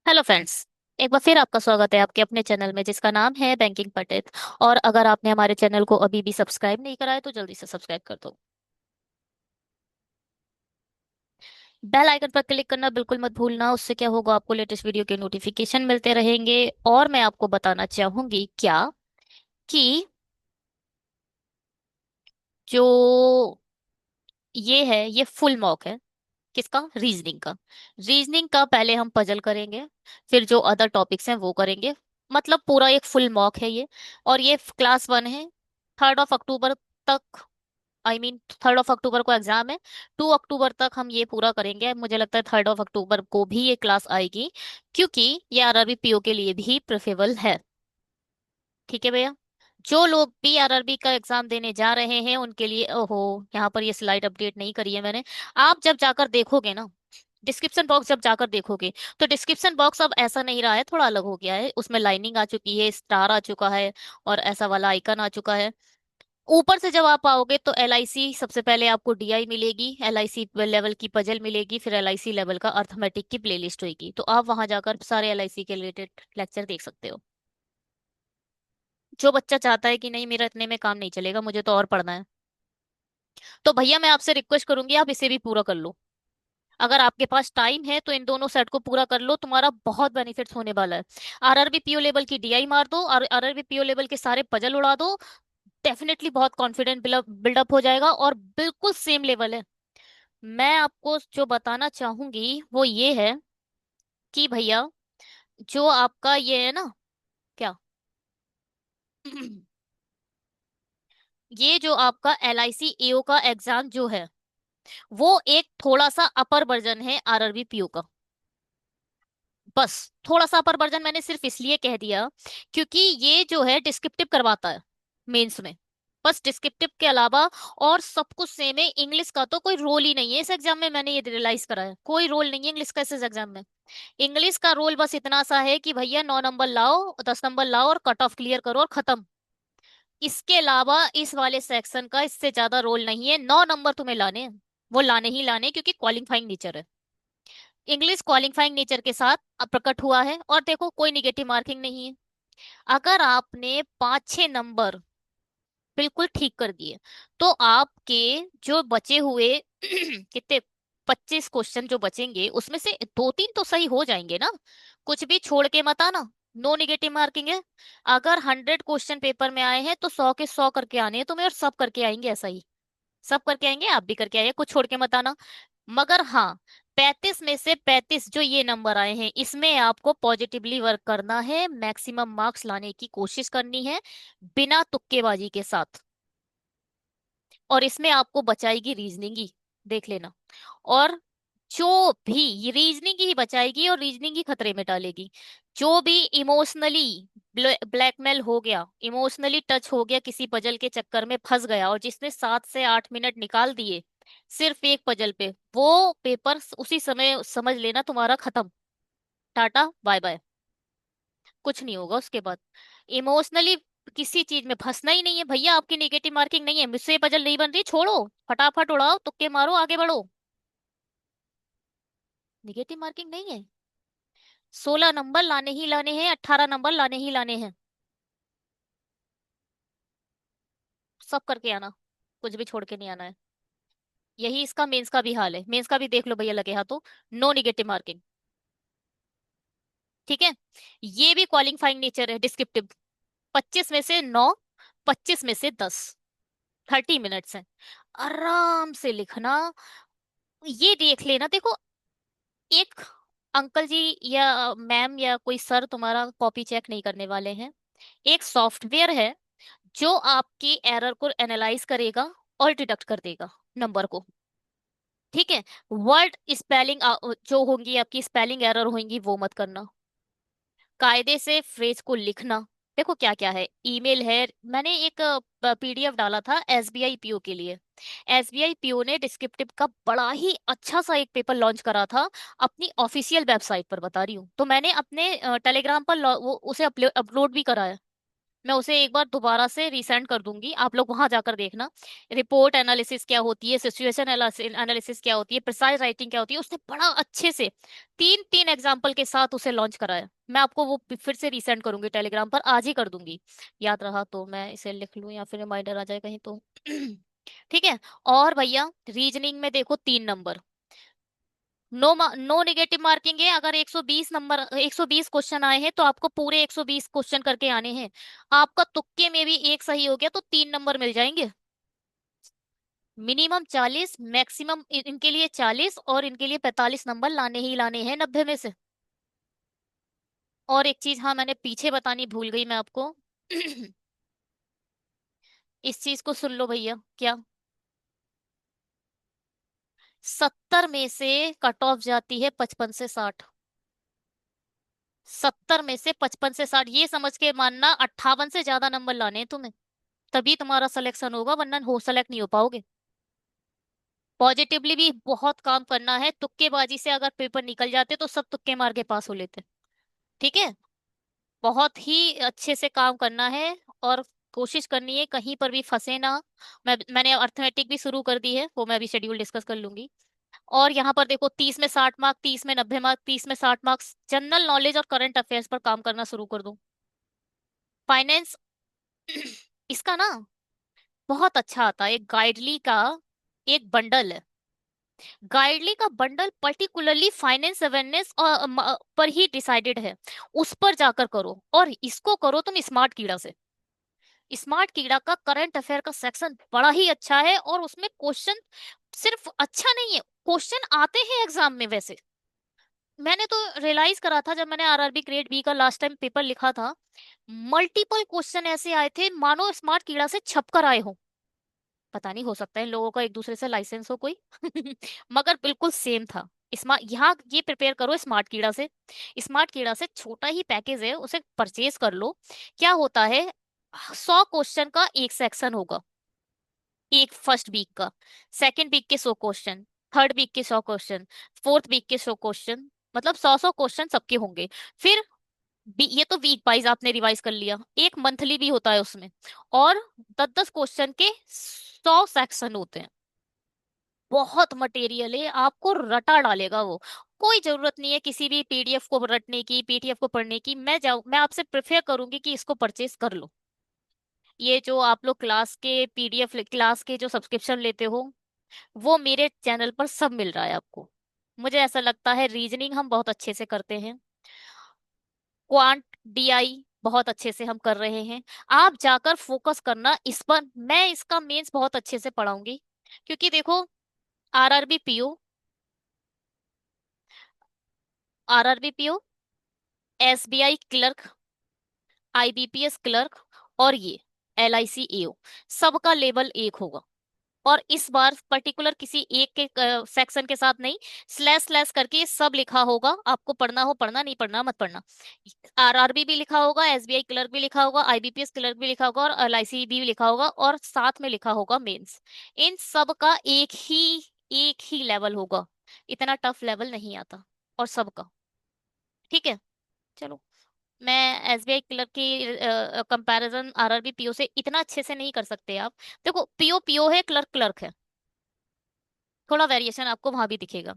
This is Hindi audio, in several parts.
Hello friends. एक बार फिर आपका स्वागत है आपके अपने चैनल में जिसका नाम है बैंकिंग पटेल। और अगर आपने हमारे चैनल को अभी भी सब्सक्राइब नहीं करा है तो जल्दी से सब्सक्राइब कर दो। बेल आइकन पर क्लिक करना बिल्कुल मत भूलना, उससे क्या होगा, आपको लेटेस्ट वीडियो के नोटिफिकेशन मिलते रहेंगे। और मैं आपको बताना चाहूंगी क्या कि जो ये फुल मॉक है। किसका? रीजनिंग का। रीजनिंग का पहले हम पजल करेंगे, फिर जो अदर टॉपिक्स हैं वो करेंगे। मतलब पूरा एक फुल मॉक है ये। और ये क्लास 1 है। 3 अक्टूबर तक, आई मीन 3 अक्टूबर को एग्जाम है। 2 अक्टूबर तक हम ये पूरा करेंगे। मुझे लगता है 3 अक्टूबर को भी ये क्लास आएगी, क्योंकि ये आरआरबी पीओ के लिए भी प्रेफरेबल है। ठीक है भैया। जो लोग भी आरआरबी का एग्जाम देने जा रहे हैं उनके लिए, ओहो, यहाँ पर ये स्लाइड अपडेट नहीं करी है मैंने। आप जब जाकर देखोगे ना, डिस्क्रिप्शन बॉक्स जब जाकर देखोगे, तो डिस्क्रिप्शन बॉक्स अब ऐसा नहीं रहा है, थोड़ा अलग हो गया है। उसमें लाइनिंग आ चुकी है, स्टार आ चुका है, और ऐसा वाला आइकन आ चुका है। ऊपर से जब आप आओगे तो एलआईसी सबसे पहले आपको डीआई मिलेगी, एलआईसी लेवल की पजल मिलेगी, फिर एलआईसी लेवल का अर्थमेटिक की प्लेलिस्ट होगी। तो आप वहां जाकर सारे एलआईसी के रिलेटेड लेक्चर देख सकते हो। जो बच्चा चाहता है कि नहीं मेरा इतने में काम नहीं चलेगा, मुझे तो और पढ़ना है, तो भैया मैं आपसे रिक्वेस्ट करूंगी आप इसे भी पूरा कर लो। अगर आपके पास टाइम है तो इन दोनों सेट को पूरा कर लो, तुम्हारा बहुत बेनिफिट्स होने वाला है। आरआरबी पीओ लेवल की डीआई मार दो और आरआरबी पीओ लेवल के सारे पजल उड़ा दो। डेफिनेटली बहुत कॉन्फिडेंट बिल्डअप हो जाएगा और बिल्कुल सेम लेवल है। मैं आपको जो बताना चाहूंगी वो ये है कि भैया, जो आपका ये है ना, क्या ये जो आपका एलआईसी एओ का एग्जाम जो है, वो एक थोड़ा सा अपर वर्जन है आरआरबी पीओ का। बस थोड़ा सा अपर वर्जन मैंने सिर्फ इसलिए कह दिया क्योंकि ये जो है डिस्क्रिप्टिव करवाता है मेंस में। बस डिस्क्रिप्टिव के अलावा और सब कुछ सेम है। इंग्लिश का तो कोई रोल ही नहीं है इस एग्जाम में, मैंने ये रियलाइज करा है, कोई रोल नहीं है इंग्लिश का इस एग्जाम में। इंग्लिश का रोल बस इतना सा है कि भैया 9 नंबर लाओ, 10 नंबर लाओ और कट ऑफ क्लियर करो और खत्म। इसके अलावा इस वाले सेक्शन का इससे ज्यादा रोल नहीं है। 9 नंबर तुम्हें लाने हैं, वो लाने ही लाने, क्योंकि क्वालिफाइंग नेचर है। इंग्लिश क्वालिफाइंग नेचर के साथ अब प्रकट हुआ है। और देखो कोई निगेटिव मार्किंग नहीं है। अगर आपने 5-6 नंबर बिल्कुल ठीक कर दिए तो आपके जो बचे हुए कितने, 25 क्वेश्चन जो बचेंगे उसमें से 2-3 तो सही हो जाएंगे ना। कुछ भी छोड़ के मत आना। नो निगेटिव मार्किंग है। अगर 100 क्वेश्चन पेपर में आए हैं तो 100 के 100 करके आने हैं तुम्हें, और सब करके आएंगे ऐसा ही। सब करके आएंगे, आप भी करके आइए, कुछ छोड़ के मत आना। मगर हाँ, 35 में से 35 जो ये नंबर आए हैं इसमें आपको पॉजिटिवली वर्क करना है, मैक्सिमम मार्क्स लाने की कोशिश करनी है, बिना तुक्केबाजी के साथ। और इसमें आपको बचाएगी रीजनिंग ही, देख लेना। और जो भी रीजनिंग ही बचाएगी और रीजनिंग ही खतरे में डालेगी। जो भी इमोशनली ब्लैकमेल हो गया, इमोशनली टच हो गया, किसी पजल के चक्कर में फंस गया और जिसने 7 से 8 मिनट निकाल दिए सिर्फ एक पजल पे, वो पेपर उसी समय समझ लेना तुम्हारा खत्म। Ta-ta bye bye. कुछ नहीं होगा उसके बाद। इमोशनली किसी चीज में फंसना ही नहीं है भैया। आपकी नेगेटिव मार्किंग नहीं है, मुझसे ये पजल नहीं बन रही, छोड़ो, फटाफट उड़ाओ, तुक्के मारो, आगे बढ़ो। निगेटिव मार्किंग नहीं है। 16 नंबर लाने ही लाने हैं, 18 नंबर लाने ही लाने हैं। सब करके आना, कुछ भी छोड़ के नहीं आना है। यही इसका मेंस का भी हाल है, मेंस का भी देख लो भैया लगे हाथों। No negative marking. ठीक है। ये भी क्वालिफाइंग नेचर है डिस्क्रिप्टिव। 25 में से 9, 25 में से 10, 30 मिनट्स है। आराम से लिखना। ये देख लेना, देखो, एक अंकल जी या मैम या कोई सर तुम्हारा कॉपी चेक नहीं करने वाले हैं। एक सॉफ्टवेयर है जो आपकी एरर को एनालाइज करेगा और डिडक्ट कर देगा नंबर को। ठीक है। वर्ड स्पेलिंग जो होंगी, आपकी स्पेलिंग एरर होंगी, वो मत करना। कायदे से फ्रेज को लिखना। देखो क्या क्या है, ईमेल है। मैंने एक पीडीएफ डाला था एसबीआई पीओ के लिए। एसबीआई पीओ ने डिस्क्रिप्टिव का बड़ा ही अच्छा सा एक पेपर लॉन्च करा था अपनी ऑफिशियल वेबसाइट पर, बता रही हूँ। तो मैंने अपने टेलीग्राम पर वो उसे अपलोड भी करा है। मैं उसे एक बार दोबारा से रीसेंड कर दूंगी, आप लोग वहां जाकर देखना। रिपोर्ट एनालिसिस क्या होती है, सिचुएशन एनालिसिस क्या होती है, प्रिसाइज राइटिंग क्या होती है, उसने बड़ा अच्छे से तीन तीन एग्जाम्पल के साथ उसे लॉन्च कराया। मैं आपको वो फिर से रीसेंड करूंगी टेलीग्राम पर, आज ही कर दूंगी। याद रहा तो मैं इसे लिख लूं या फिर रिमाइंडर आ जाए कहीं तो। ठीक है। और भैया रीजनिंग में देखो 3 नंबर, नो नेगेटिव मार्किंग है। अगर 120 नंबर 120 क्वेश्चन आए हैं तो आपको पूरे 120 क्वेश्चन करके आने हैं। आपका तुक्के में भी एक सही हो गया तो 3 नंबर मिल जाएंगे। मिनिमम 40, मैक्सिमम इनके लिए 40 और इनके लिए 45 नंबर लाने ही लाने हैं 90 में से। और एक चीज, हाँ मैंने पीछे बतानी भूल गई मैं आपको। इस चीज को सुन लो भैया, क्या 70 में से कट ऑफ जाती है 55 से 60। 70 में से 55 से 60, ये समझ के मानना 58 से ज्यादा नंबर लाने हैं तुम्हें, तभी तुम्हारा सिलेक्शन होगा, वरना हो सेलेक्ट नहीं हो पाओगे। पॉजिटिवली भी बहुत काम करना है, तुक्केबाजी से अगर पेपर निकल जाते तो सब तुक्के मार के पास हो लेते। ठीक है। बहुत ही अच्छे से काम करना है, और कोशिश करनी है कहीं पर भी फंसे ना। मैंने अर्थमेटिक भी शुरू कर दी है, वो मैं अभी शेड्यूल डिस्कस कर लूंगी। और यहाँ पर देखो 30 में 60 मार्क, 30 में 90 मार्क, 30 में 60 मार्क्स, जनरल नॉलेज और करंट अफेयर्स पर काम करना शुरू कर दो। फाइनेंस इसका ना बहुत अच्छा आता है, एक गाइडली का एक बंडल है। गाइडली का बंडल पर्टिकुलरली फाइनेंस अवेयरनेस पर ही डिसाइडेड है। उस पर जाकर करो, और इसको करो तुम स्मार्ट कीड़ा से। स्मार्ट कीड़ा का करंट अफेयर का सेक्शन बड़ा ही अच्छा है, और उसमें क्वेश्चन सिर्फ अच्छा नहीं है, क्वेश्चन आते हैं एग्जाम में वैसे। मैंने तो रियलाइज करा था जब मैंने आरआरबी ग्रेड बी का लास्ट टाइम पेपर लिखा था, मल्टीपल क्वेश्चन ऐसे आए थे मानो स्मार्ट कीड़ा से छप कर आए हो। पता नहीं, हो सकता है इन लोगों का एक दूसरे से लाइसेंस हो कोई। मगर बिल्कुल सेम था। स्मार्ट यहाँ ये प्रिपेयर करो स्मार्ट कीड़ा से। स्मार्ट कीड़ा से छोटा ही पैकेज है, उसे परचेज कर लो। क्या होता है, 100 क्वेश्चन का एक सेक्शन होगा, एक फर्स्ट वीक का। सेकंड वीक के 100 क्वेश्चन, थर्ड वीक के 100 क्वेश्चन, फोर्थ वीक के 100 क्वेश्चन, मतलब 100 100 क्वेश्चन सबके होंगे। फिर ये तो वीक वाइज आपने रिवाइज कर लिया, एक मंथली भी होता है उसमें। और 10 10 क्वेश्चन के 100 सेक्शन होते हैं। बहुत मटेरियल है, आपको रटा डालेगा वो। कोई जरूरत नहीं है किसी भी पीडीएफ को रटने की, पीडीएफ को पढ़ने की। मैं आपसे प्रेफर करूंगी कि इसको परचेज कर लो। ये जो आप लोग क्लास के पीडीएफ, क्लास के जो सब्सक्रिप्शन लेते हो, वो मेरे चैनल पर सब मिल रहा है आपको। मुझे ऐसा लगता है रीजनिंग हम बहुत अच्छे से करते हैं, क्वांट डीआई बहुत अच्छे से हम कर रहे हैं। आप जाकर फोकस करना इस पर, मैं इसका मेंस बहुत अच्छे से पढ़ाऊंगी। क्योंकि देखो, RRB PO, RRB PO, SBI clerk, IBPS clerk, और ये एलआईसी एओ, सबका लेवल एक होगा। और इस बार पर्टिकुलर किसी एक के सेक्शन के साथ नहीं, स्लैश स्लैश करके ये सब लिखा होगा। आपको पढ़ना हो पढ़ना, नहीं पढ़ना मत पढ़ना। आरआरबी भी लिखा होगा, एसबीआई क्लर्क भी लिखा होगा, आईबीपीएस क्लर्क भी लिखा होगा, और एलआईसी भी लिखा होगा, और साथ में लिखा होगा मेंस। इन सब का एक ही लेवल होगा। इतना टफ लेवल नहीं आता, और सबका। ठीक है। चलो, मैं एसबीआई क्लर्क की कंपैरिजन आरआरबी पीओ से इतना अच्छे से नहीं कर सकते आप। देखो, पीओ पीओ है, क्लर्क क्लर्क है, थोड़ा वेरिएशन आपको वहां भी दिखेगा।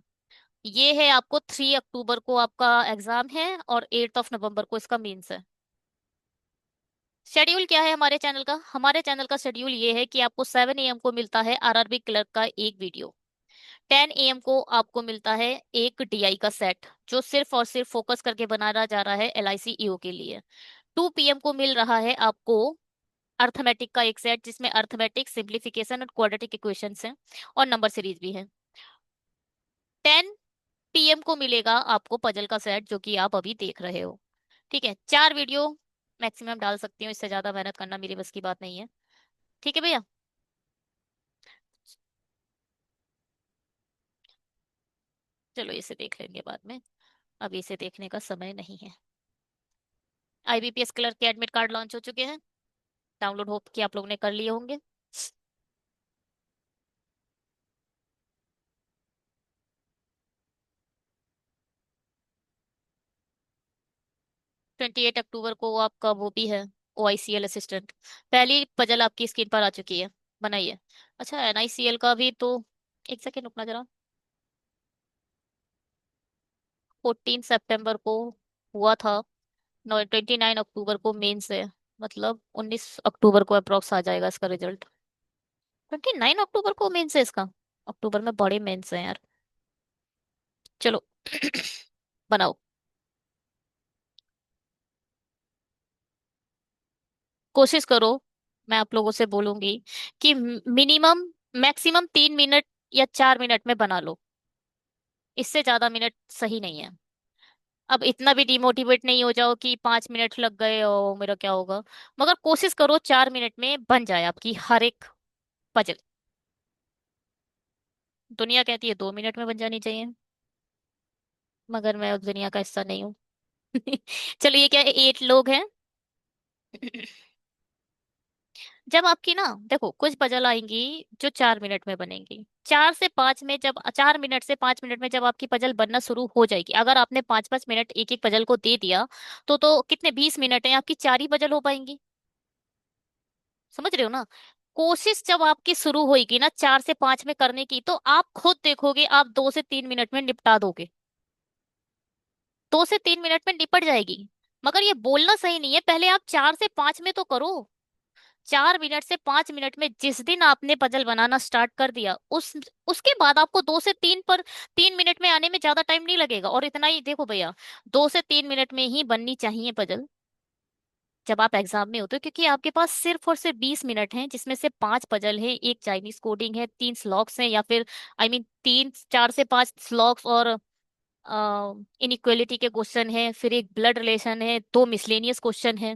ये है, आपको 3 अक्टूबर को आपका एग्जाम है, और 8 नवंबर को इसका मेंस है। शेड्यूल क्या है हमारे चैनल का? हमारे चैनल का शेड्यूल ये है कि आपको 7 AM को मिलता है आरआरबी क्लर्क का एक वीडियो। 10 AM को आपको मिलता है एक डीआई का सेट, जो सिर्फ और सिर्फ फोकस करके बनाया जा रहा है एलआईसी ईओ के लिए। 2 PM को मिल रहा है आपको अर्थमेटिक का एक सेट, जिसमें अर्थमेटिक, सिंप्लीफिकेशन और क्वाड्रेटिक इक्वेशंस हैं, और नंबर सीरीज भी है। 10 PM को मिलेगा आपको पजल का सेट, जो कि आप अभी देख रहे हो। ठीक है, 4 वीडियो मैक्सिमम डाल सकती हूँ, इससे ज्यादा मेहनत करना मेरी बस की बात नहीं है। ठीक है भैया। चलो इसे देख लेंगे बाद में, अभी इसे देखने का समय नहीं है। आईबीपीएस क्लर्क के एडमिट कार्ड लॉन्च हो चुके हैं, डाउनलोड होप कि आप लोगों ने कर लिए होंगे। 28 अक्टूबर को आपका वो भी है, OICL असिस्टेंट। पहली पजल आपकी स्क्रीन पर आ चुकी है, बनाइए। अच्छा, NICL का भी तो, एक सेकेंड रुकना जरा। 14 सितंबर को हुआ था, 29 अक्टूबर को मेंस है, मतलब 19 अक्टूबर को अप्रोक्स आ जाएगा इसका रिजल्ट। 29 अक्टूबर को मेंस है इसका। अक्टूबर में बड़े मेंस हैं यार। चलो बनाओ। कोशिश करो, मैं आप लोगों से बोलूंगी कि मिनिमम, मैक्सिमम 3 मिनट या 4 मिनट में बना लो। इससे ज्यादा मिनट सही नहीं है। अब इतना भी डिमोटिवेट नहीं हो जाओ कि 5 मिनट लग गए और मेरा क्या होगा। मगर कोशिश करो 4 मिनट में बन जाए आपकी हर एक पजल। दुनिया कहती है 2 मिनट में बन जानी चाहिए, मगर मैं उस दुनिया का हिस्सा नहीं हूँ। चलो, ये क्या है, 8 लोग हैं। जब आपकी ना, देखो कुछ पजल आएंगी जो 4 मिनट में बनेंगी। 4 से 5 में, जब 4 मिनट से 5 मिनट में जब आपकी पजल बनना शुरू हो जाएगी, अगर आपने 5-5 मिनट एक एक पजल को दे दिया, तो कितने, 20 मिनट है, आपकी 4 ही पजल हो पाएंगी। समझ रहे हो ना। कोशिश जब आपकी शुरू होगी ना 4 से 5 में करने की, तो आप खुद देखोगे आप 2 से 3 मिनट में निपटा दोगे। 2 से 3 मिनट में निपट जाएगी। मगर ये बोलना सही नहीं है, पहले आप 4 से 5 में तो करो। 4 मिनट से 5 मिनट में जिस दिन आपने पजल बनाना स्टार्ट कर दिया, उसके बाद आपको 2 से 3 पर, 3 मिनट में आने में ज्यादा टाइम नहीं लगेगा। और इतना ही देखो भैया, 2 से 3 मिनट में ही बननी चाहिए पजल जब आप एग्जाम में होते हो, क्योंकि आपके पास सिर्फ और सिर्फ 20 मिनट हैं, जिसमें से 5 पजल है, एक चाइनीज कोडिंग है, 3 स्लॉग्स हैं, या फिर आई मीन 4 से 5 स्लॉग्स, और इनइक्वलिटी के क्वेश्चन है, फिर एक ब्लड रिलेशन है, 2 मिसलेनियस क्वेश्चन है।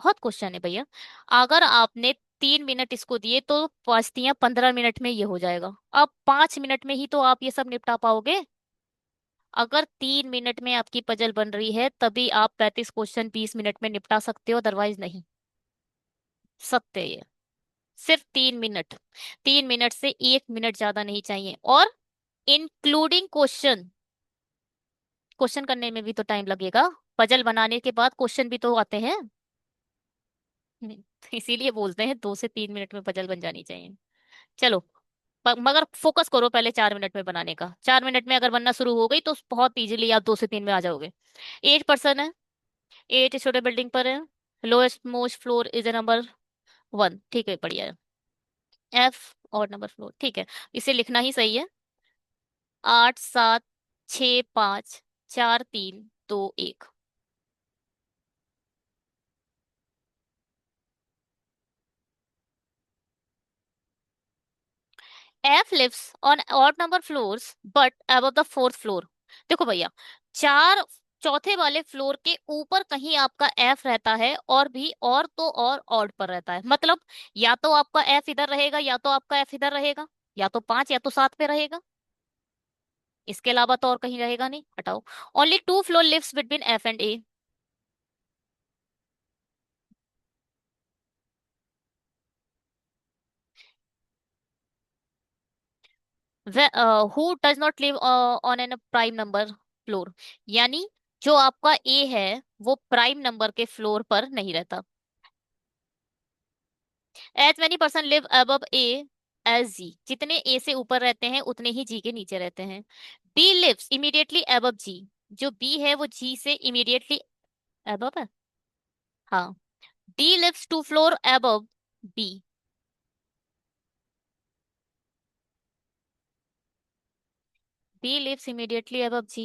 बहुत क्वेश्चन है भैया। अगर आपने 3 मिनट इसको दिए तो 5 या 15 मिनट में ये हो जाएगा। अब 5 मिनट में ही तो आप ये सब निपटा पाओगे। अगर 3 मिनट में आपकी पजल बन रही है, तभी आप 35 क्वेश्चन 20 मिनट में निपटा सकते हो, अदरवाइज नहीं। सत्य है ये। सिर्फ 3 मिनट। 3 मिनट से 1 मिनट ज्यादा नहीं चाहिए, और इंक्लूडिंग क्वेश्चन। क्वेश्चन करने में भी तो टाइम लगेगा। पजल बनाने के बाद क्वेश्चन भी तो आते हैं। इसीलिए बोलते हैं 2 से 3 मिनट में पजल बन जानी चाहिए। चलो, मगर फोकस करो पहले 4 मिनट में बनाने का। 4 मिनट में अगर बनना शुरू हो गई तो बहुत इजीली आप 2 से 3 में आ जाओगे। 8 पर्सन है, 8 छोटे बिल्डिंग पर है। Lowest most floor is a number 1, ठीक है, बढ़िया है। F और नंबर फ्लोर, ठीक है, इसे लिखना ही सही है। 8, 7, 6, 5, 4, 3, 2, 1। F lives on odd number floors but above the fourth floor। देखो भैया, चार, चौथे वाले फ्लोर के ऊपर कहीं आपका F रहता है, और भी और तो और ऑड पर रहता है। मतलब या तो आपका F इधर रहेगा, या तो आपका F इधर रहेगा, या तो 5 या तो 7 पे रहेगा। इसके अलावा तो और कहीं रहेगा नहीं, हटाओ। Only 2 floor lives between F and A। Who does not live on an prime number floor. यानी जो आपका ए है वो प्राइम नंबर के फ्लोर पर नहीं रहता। As many person live above A as G. जितने ए से ऊपर रहते हैं उतने ही जी के नीचे रहते हैं। बी लिव्स इमीडिएटली अबव जी। जो बी है वो जी से इमीडिएटली अबव है। हाँ। D lives 2 floor above B. B lives immediately above G.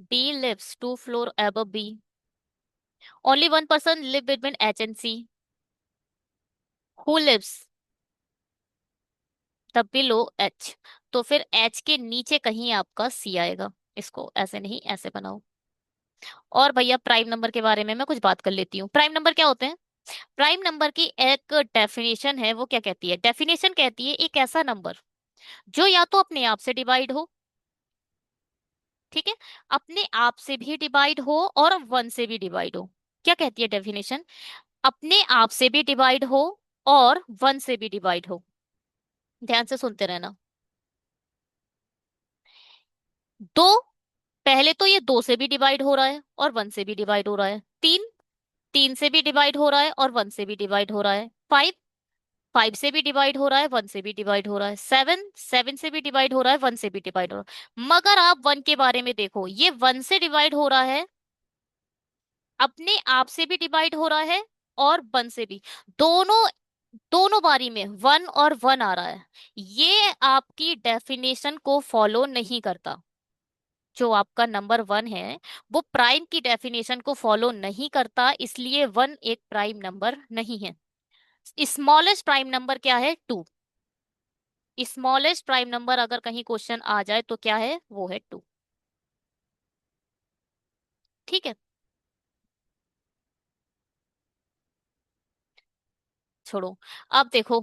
D lives 2 floor above B. Only 1 person live between H and C. Who lives the below H. तो फिर एच के नीचे कहीं आपका सी आएगा। इसको ऐसे नहीं, ऐसे बनाओ। और भैया प्राइम नंबर के बारे में मैं कुछ बात कर लेती हूँ। प्राइम नंबर क्या होते हैं? प्राइम नंबर की एक डेफिनेशन है, वो क्या कहती है? डेफिनेशन कहती है एक ऐसा नंबर जो या तो अपने आप से डिवाइड हो, ठीक है, अपने आप से भी डिवाइड हो, और 1 से भी डिवाइड हो। क्या कहती है डेफिनेशन? अपने आप से भी डिवाइड हो और 1 से भी डिवाइड हो। ध्यान से सुनते रहना। दो, पहले तो ये 2 से भी डिवाइड हो रहा है और 1 से भी डिवाइड हो रहा है। 3, तीन से भी डिवाइड हो रहा है और वन से भी डिवाइड हो रहा है। फाइव, फाइव से भी डिवाइड हो रहा है, वन से भी डिवाइड हो रहा है। सेवन, सेवन से भी डिवाइड हो रहा है, वन से भी डिवाइड हो रहा है। मगर आप वन के बारे में देखो, ये वन से डिवाइड हो रहा है, अपने आप से भी डिवाइड हो रहा है, और वन से भी। दोनों, दोनों बारी में वन और वन आ रहा है। ये आपकी डेफिनेशन को फॉलो नहीं करता। जो आपका नंबर वन है वो प्राइम की डेफिनेशन को फॉलो नहीं करता, इसलिए वन एक प्राइम नंबर नहीं है। स्मॉलेस्ट प्राइम नंबर क्या है? टू। स्मॉलेस्ट प्राइम नंबर अगर कहीं क्वेश्चन आ जाए तो क्या है? वो है टू। ठीक है, छोड़ो। अब देखो,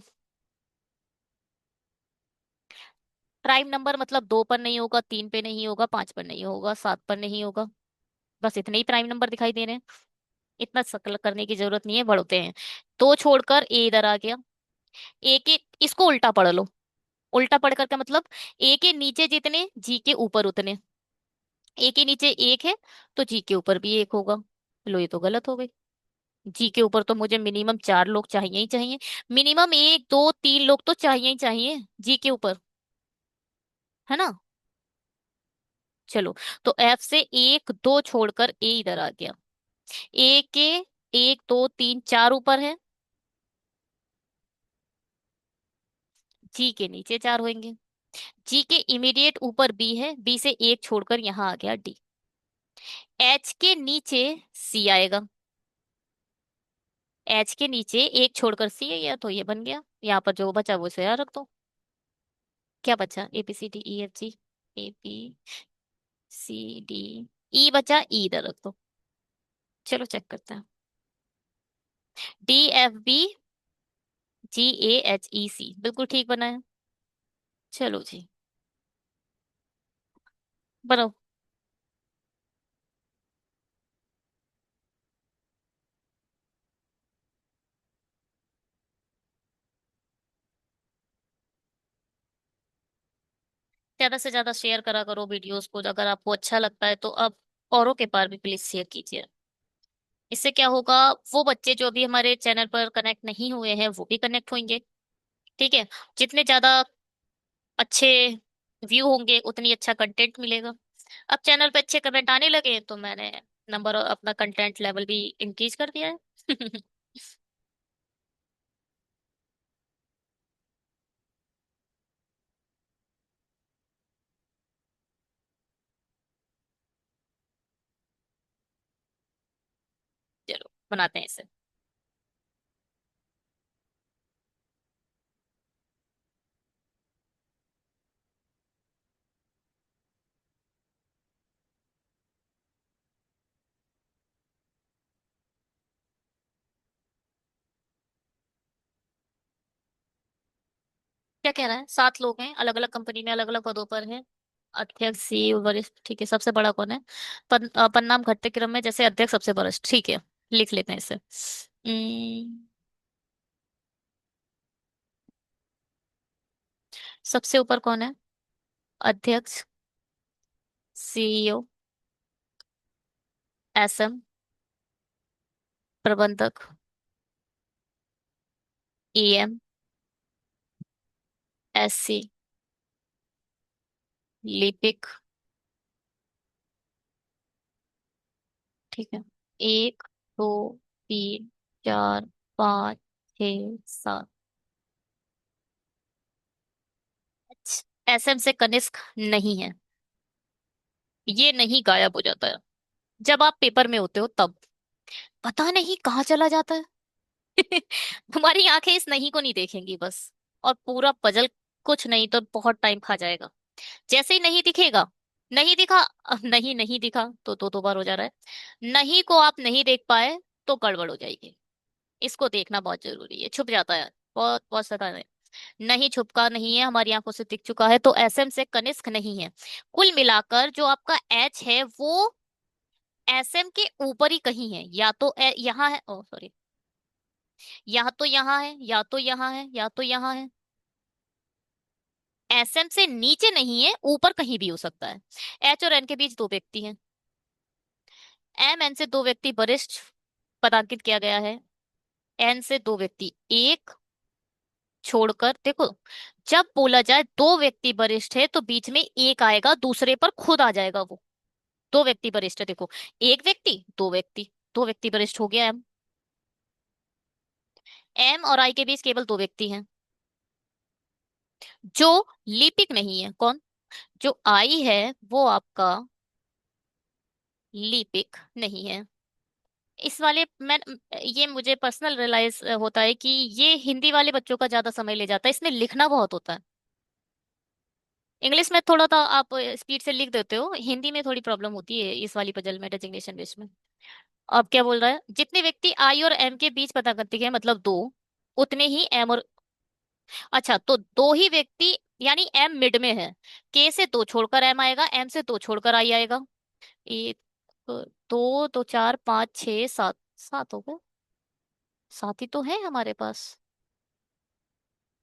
प्राइम नंबर मतलब दो पर नहीं होगा, तीन पे नहीं होगा, पांच पर नहीं होगा, सात पर नहीं होगा। बस इतने ही प्राइम नंबर दिखाई दे रहे हैं। इतना शकल करने की जरूरत नहीं है, बढ़ते हैं। दो छोड़कर ए इधर आ गया। ए के, इसको उल्टा पढ़ लो। उल्टा पढ़ करके मतलब, ए के नीचे जितने, जी के ऊपर उतने। ए के नीचे एक है, तो जी के ऊपर भी एक होगा। लो, ये तो गलत हो गई। जी के ऊपर तो मुझे मिनिमम चार लोग चाहिए ही चाहिए। मिनिमम एक दो तीन लोग तो चाहिए ही चाहिए जी के ऊपर, है ना। चलो, तो एफ से एक दो छोड़कर ए इधर आ गया। ए के एक दो तीन चार ऊपर है, जी के नीचे चार होंगे। जी के इमीडिएट ऊपर बी है, बी से एक छोड़कर यहाँ आ गया डी। एच के नीचे सी आएगा। एच के नीचे एक छोड़कर सी है, या तो ये बन गया। यहाँ पर जो बचा वो इसे यहाँ रख दो। क्या बचा? A B C D E F G, A B C D, E बचा, ई इधर रख दो। चलो चेक करते हैं। D F B G A H E C, बिल्कुल ठीक बना है। चलो जी, बनाओ। ज्यादा से ज्यादा शेयर करा करो वीडियोस को, अगर आपको अच्छा लगता है तो आप औरों के पास भी प्लीज शेयर कीजिए। इससे क्या होगा, वो बच्चे जो अभी हमारे चैनल पर कनेक्ट नहीं हुए हैं वो भी कनेक्ट होंगे। ठीक है। जितने ज्यादा अच्छे व्यू होंगे उतनी अच्छा कंटेंट मिलेगा। अब चैनल पे अच्छे कमेंट आने लगे तो मैंने नंबर और अपना कंटेंट लेवल भी इंक्रीज कर दिया है। चलो बनाते हैं इसे। क्या कह रहा है? सात लोग हैं, अलग अलग कंपनी में, अलग अलग पदों पर हैं। अध्यक्ष, सीईओ, वरिष्ठ। ठीक है, सबसे बड़ा कौन है? पदनाम घटते क्रम में, जैसे अध्यक्ष सबसे वरिष्ठ। ठीक है, लिख लेते हैं इसे। सबसे ऊपर कौन है? अध्यक्ष, सीईओ, एसएम, प्रबंधक, ईएम, एससी, लिपिक। ठीक है। एक, दो, तीन, चार, पाँच, छ, सात। एसएम से कनिष्क नहीं है। ये नहीं गायब हो जाता है जब आप पेपर में होते हो तब। पता नहीं कहाँ चला जाता है। तुम्हारी आंखें इस नहीं को नहीं देखेंगी बस, और पूरा पजल कुछ नहीं तो बहुत टाइम खा जाएगा। जैसे ही नहीं दिखेगा, नहीं दिखा, नहीं नहीं दिखा तो दो बार हो जा रहा है। नहीं को आप नहीं देख पाए तो गड़बड़ हो जाएगी। इसको देखना बहुत जरूरी है। छुप जाता है, बहुत बहुत ज्यादा है। नहीं, छुपका नहीं है, हमारी आंखों से दिख चुका है, तो एसएम से कनिष्क नहीं है। कुल मिलाकर जो आपका एच है वो एसएम के ऊपर ही कहीं है, या तो यहाँ है, ओ सॉरी, या तो यहाँ है, या तो यहाँ है, या तो यहाँ है। एसएम से नीचे नहीं है, ऊपर कहीं भी हो सकता है। एच और एन के बीच दो व्यक्ति हैं। एम एन से दो व्यक्ति वरिष्ठ, पदांकित किया गया है। एन से दो व्यक्ति, एक छोड़कर देखो, जब बोला जाए दो व्यक्ति वरिष्ठ है तो बीच में एक आएगा, दूसरे पर खुद आ जाएगा वो। दो व्यक्ति वरिष्ठ है, देखो, एक व्यक्ति दो व्यक्ति, दो व्यक्ति वरिष्ठ हो गया एम। एम और आई के बीच केवल दो व्यक्ति हैं जो लिपिक नहीं है। कौन? जो आई है वो आपका लिपिक नहीं है। इस वाले मैं, ये मुझे पर्सनल रियलाइज होता है कि ये हिंदी वाले बच्चों का ज्यादा समय ले जाता है, इसमें लिखना बहुत होता है। इंग्लिश में थोड़ा तो आप स्पीड से लिख देते हो, हिंदी में थोड़ी प्रॉब्लम होती है इस वाली पजल में, डेजिग्नेशन बेस में। अब क्या बोल रहा है, जितने व्यक्ति आई और एम के बीच पता करते हैं मतलब दो, उतने ही एम और, अच्छा तो दो ही व्यक्ति, यानी एम मिड में है। के से दो छोड़कर एम आएगा, एम से दो छोड़कर आई आएगा। एक, दो, दो, चार, पाँच, छः, सात, सात हो गए। सात ही तो है हमारे पास।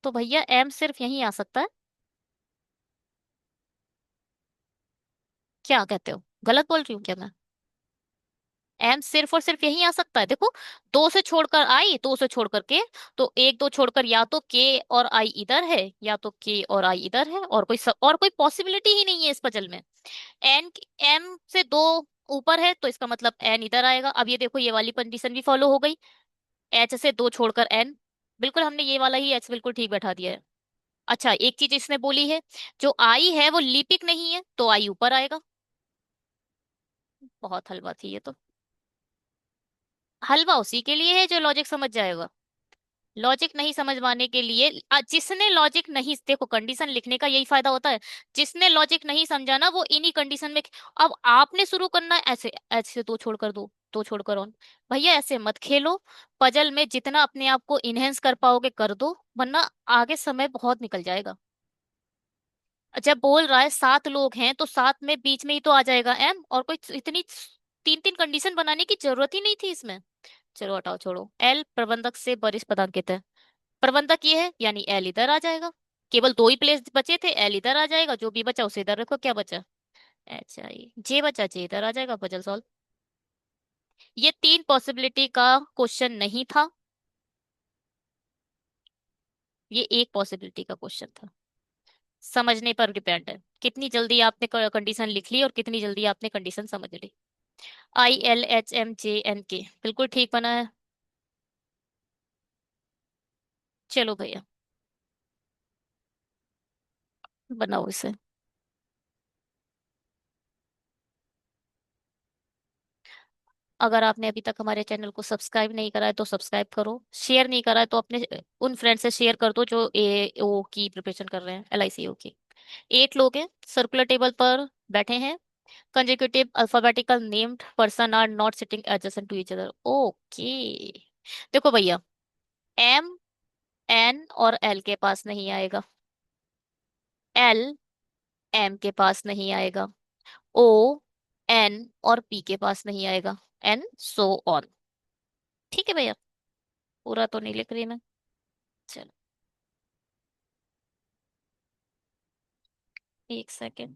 तो भैया एम सिर्फ यहीं आ सकता है। क्या कहते हो, गलत बोल रही हूँ क्या मैं? एम सिर्फ और सिर्फ यहीं आ सकता है, देखो। दो से छोड़कर आई, दो से छोड़कर के, तो एक दो छोड़कर या तो के और आई इधर है, या तो के और आई इधर है, और कोई और कोई पॉसिबिलिटी ही नहीं है इस पजल में। एन, एम से दो ऊपर है तो इसका मतलब एन इधर आएगा। अब ये देखो, ये वाली कंडीशन भी फॉलो हो गई। एच से दो छोड़कर एन, बिल्कुल हमने ये वाला ही एच बिल्कुल ठीक बैठा दिया है। अच्छा, एक चीज इसने बोली है, जो आई है वो लिपिक नहीं है तो आई ऊपर आएगा। बहुत हलवा थी ये तो। हलवा उसी के लिए है जो लॉजिक समझ जाएगा। लॉजिक नहीं समझ पाने के लिए जिसने लॉजिक नहीं, देखो कंडीशन लिखने का यही फायदा होता है। जिसने लॉजिक नहीं समझा ना वो इन्हीं कंडीशन में, अब आपने शुरू करना है ऐसे, ऐसे दो छोड़कर दो, दो छोड़कर ऑन। भैया ऐसे मत खेलो। पजल में जितना अपने आप को इनहेंस कर पाओगे कर दो, वरना आगे समय बहुत निकल जाएगा। जब बोल रहा है सात लोग हैं तो सात में बीच में ही तो आ जाएगा एम, और कोई इतनी तीन तीन कंडीशन बनाने की जरूरत ही नहीं थी इसमें। चलो हटाओ छोड़ो, एल प्रबंधक से वरिष्ठ पदांकित है। प्रबंधक ये है यानी एल इधर आ जाएगा। केवल दो ही प्लेस बचे थे, एल इधर आ जाएगा, जो भी बचा उसे इधर रखो। क्या बचा? एच आई जे बचा, जे इधर आ जाएगा, पजल सॉल्व। ये तीन पॉसिबिलिटी का क्वेश्चन नहीं था, ये एक पॉसिबिलिटी का क्वेश्चन था। समझने पर डिपेंड है कितनी जल्दी आपने कंडीशन लिख ली और कितनी जल्दी आपने कंडीशन समझ ली। ILHMJNK बिल्कुल ठीक बना है। चलो भैया, बनाओ इसे। अगर आपने अभी तक हमारे चैनल को सब्सक्राइब नहीं करा है तो सब्सक्राइब करो, शेयर नहीं करा है तो अपने उन फ्रेंड से शेयर कर दो जो ए ओ की प्रिपरेशन कर रहे हैं, LIC ओ की। 8 लोग हैं, सर्कुलर टेबल पर बैठे हैं। Consecutive alphabetical named person are not sitting adjacent to each other. Okay, देखो भैया, एम एन और एल के पास नहीं आएगा, एल एम के पास नहीं आएगा, ओ एन और पी के पास नहीं आएगा, एन सो ऑन। ठीक है भैया, पूरा तो नहीं लिख रही मैं। चलो, एक सेकेंड।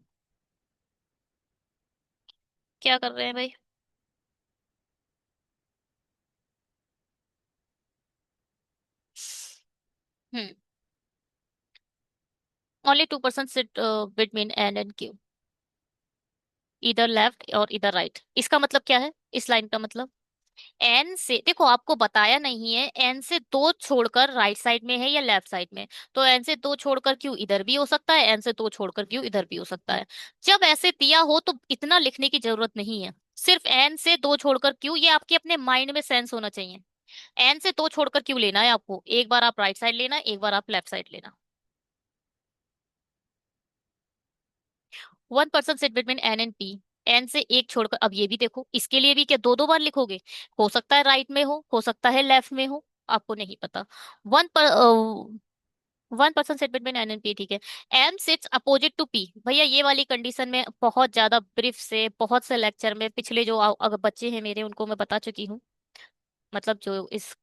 क्या कर रहे हैं भाई? Hmm, only 2% sit between N and Q, इधर लेफ्ट और इधर राइट। इसका मतलब क्या है इस लाइन का मतलब? एन से, देखो आपको बताया नहीं है, एन से दो छोड़कर राइट साइड में है या लेफ्ट साइड में। तो एन से दो छोड़कर क्यू इधर भी हो सकता है, एन से दो छोड़कर क्यू इधर भी हो सकता है। जब ऐसे दिया हो तो इतना लिखने की जरूरत नहीं है। सिर्फ एन से दो छोड़कर क्यू, ये आपके अपने माइंड में सेंस होना चाहिए। एन से दो छोड़कर क्यू लेना है आपको, एक बार आप राइट साइड लेना, एक बार आप लेफ्ट साइड लेना। 1% sit between N and P, N से एक छोड़कर, अब ये भी देखो, इसके लिए भी क्या दो दो बार लिखोगे? हो सकता है राइट में हो सकता है लेफ्ट में हो, आपको नहीं पता। वन पर 1% sit between N and P, ठीक है। M sits opposite to P, भैया ये वाली कंडीशन में बहुत ज्यादा ब्रीफ से, बहुत से लेक्चर में पिछले जो अगर बच्चे हैं मेरे उनको मैं बता चुकी हूँ, मतलब जो इस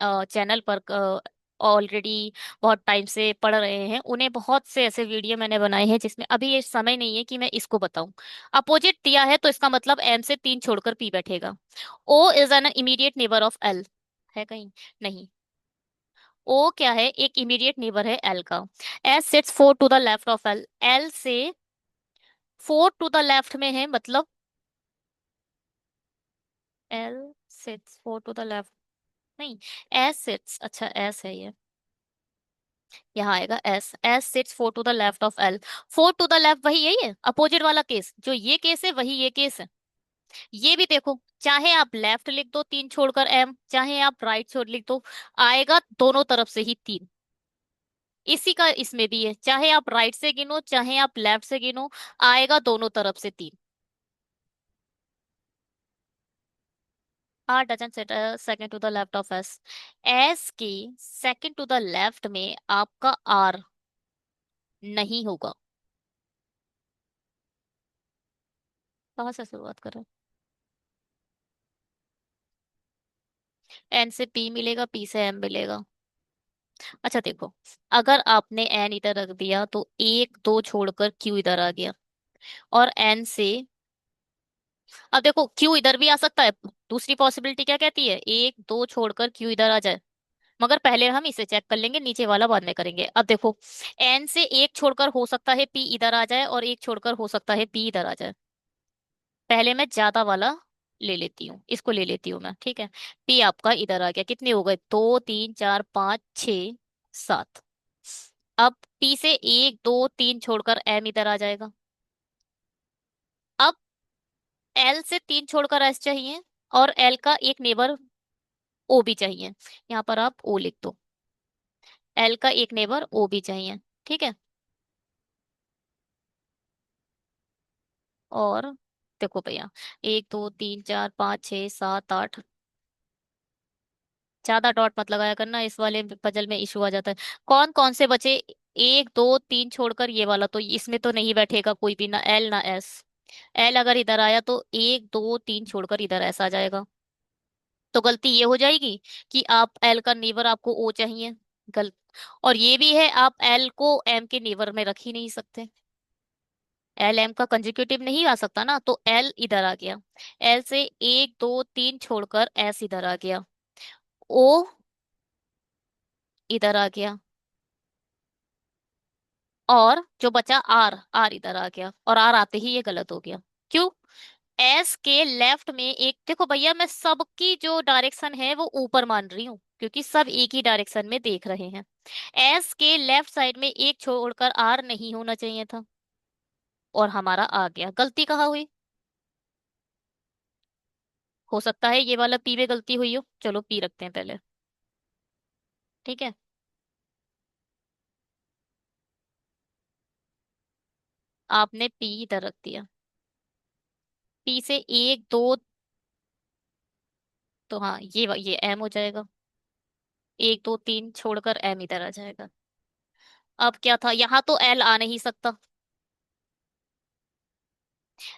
चैनल पर ऑलरेडी बहुत टाइम से पढ़ रहे हैं उन्हें बहुत से ऐसे वीडियो मैंने बनाए हैं जिसमें अभी ये समय नहीं है कि मैं इसको बताऊं। अपोजिट दिया है तो इसका मतलब एम से तीन छोड़कर पी बैठेगा। O is an immediate neighbour of L, है कहीं? नहीं। ओ क्या है? एक इमीडिएट नेबर है एल का। S sits four to the left of L, L से फोर टू द लेफ्ट में है मतलब L sits four to the left, नहीं, एस सिट्स, अच्छा एस है ये, यहाँ आएगा S, S sits four to the left of L. Four to the left वही यही है, अपोजिट वाला केस जो ये केस है वही ये केस है। ये भी देखो, चाहे आप लेफ्ट लिख दो तीन छोड़कर एम, चाहे आप राइट छोड़ लिख दो, आएगा दोनों तरफ से ही तीन। इसी का इसमें भी है, चाहे आप राइट से गिनो चाहे आप लेफ्ट से गिनो, आएगा दोनों तरफ से तीन। R doesn't sit second to the left of S, S के सेकंड टू द लेफ्ट में आपका आर नहीं होगा। कहाँ से शुरुआत करें? एन से पी मिलेगा, पी से एम मिलेगा। अच्छा देखो, अगर आपने एन इधर रख दिया तो एक दो छोड़कर क्यू इधर आ गया, और एन से, अब देखो क्यू इधर भी आ सकता है। दूसरी पॉसिबिलिटी क्या कहती है? एक दो छोड़कर क्यू इधर आ जाए, मगर पहले हम इसे चेक कर लेंगे, नीचे वाला बाद में करेंगे। अब देखो, एन से एक छोड़कर हो सकता है पी इधर आ जाए, और एक छोड़कर हो सकता है पी इधर आ जाए। पहले मैं ज्यादा वाला ले लेती हूँ, इसको ले लेती हूँ मैं, ठीक है। पी आपका इधर आ गया, कितने हो गए? दो तीन चार पाँच छ सात। अब पी से एक दो तीन छोड़कर एम इधर आ जाएगा। अब एल से तीन छोड़कर एस चाहिए, और एल का एक नेबर ओ भी चाहिए। यहाँ पर आप ओ लिख दो, एल का एक नेबर ओ भी चाहिए, ठीक है। और देखो भैया, एक दो तीन चार पाँच छः सात आठ, ज्यादा डॉट मत लगाया करना, इस वाले पजल में इशू आ जाता है। कौन कौन से बचे? एक दो तीन छोड़कर ये वाला, तो इसमें तो नहीं बैठेगा कोई भी, ना एल ना एस। एल अगर इधर आया तो एक दो तीन छोड़कर इधर एस आ जाएगा। तो गलती ये हो जाएगी कि आप एल का नेबर आपको ओ चाहिए, गलत। और ये भी है, आप एल को एम के नेबर में रख ही नहीं सकते, एल एम का कंजिक्यूटिव नहीं आ सकता ना, तो एल इधर आ गया। एल से एक दो तीन छोड़कर एस इधर आ गया, ओ इधर आ गया, और जो बचा आर, आर इधर आ गया, और आर आते ही ये गलत हो गया। क्यों? एस के लेफ्ट में एक, देखो भैया मैं सबकी जो डायरेक्शन है वो ऊपर मान रही हूँ क्योंकि सब एक ही डायरेक्शन में देख रहे हैं। एस के लेफ्ट साइड में एक छोड़कर आर नहीं होना चाहिए था, और हमारा आ गया। गलती कहाँ हुई? हो सकता है ये वाला पी में गलती हुई हो, चलो पी रखते हैं पहले, ठीक है। आपने पी इधर रख दिया, पी से एक दो, तो हाँ ये एम हो जाएगा, एक दो तीन छोड़कर एम इधर आ जाएगा। अब क्या था, यहाँ तो एल आ नहीं सकता,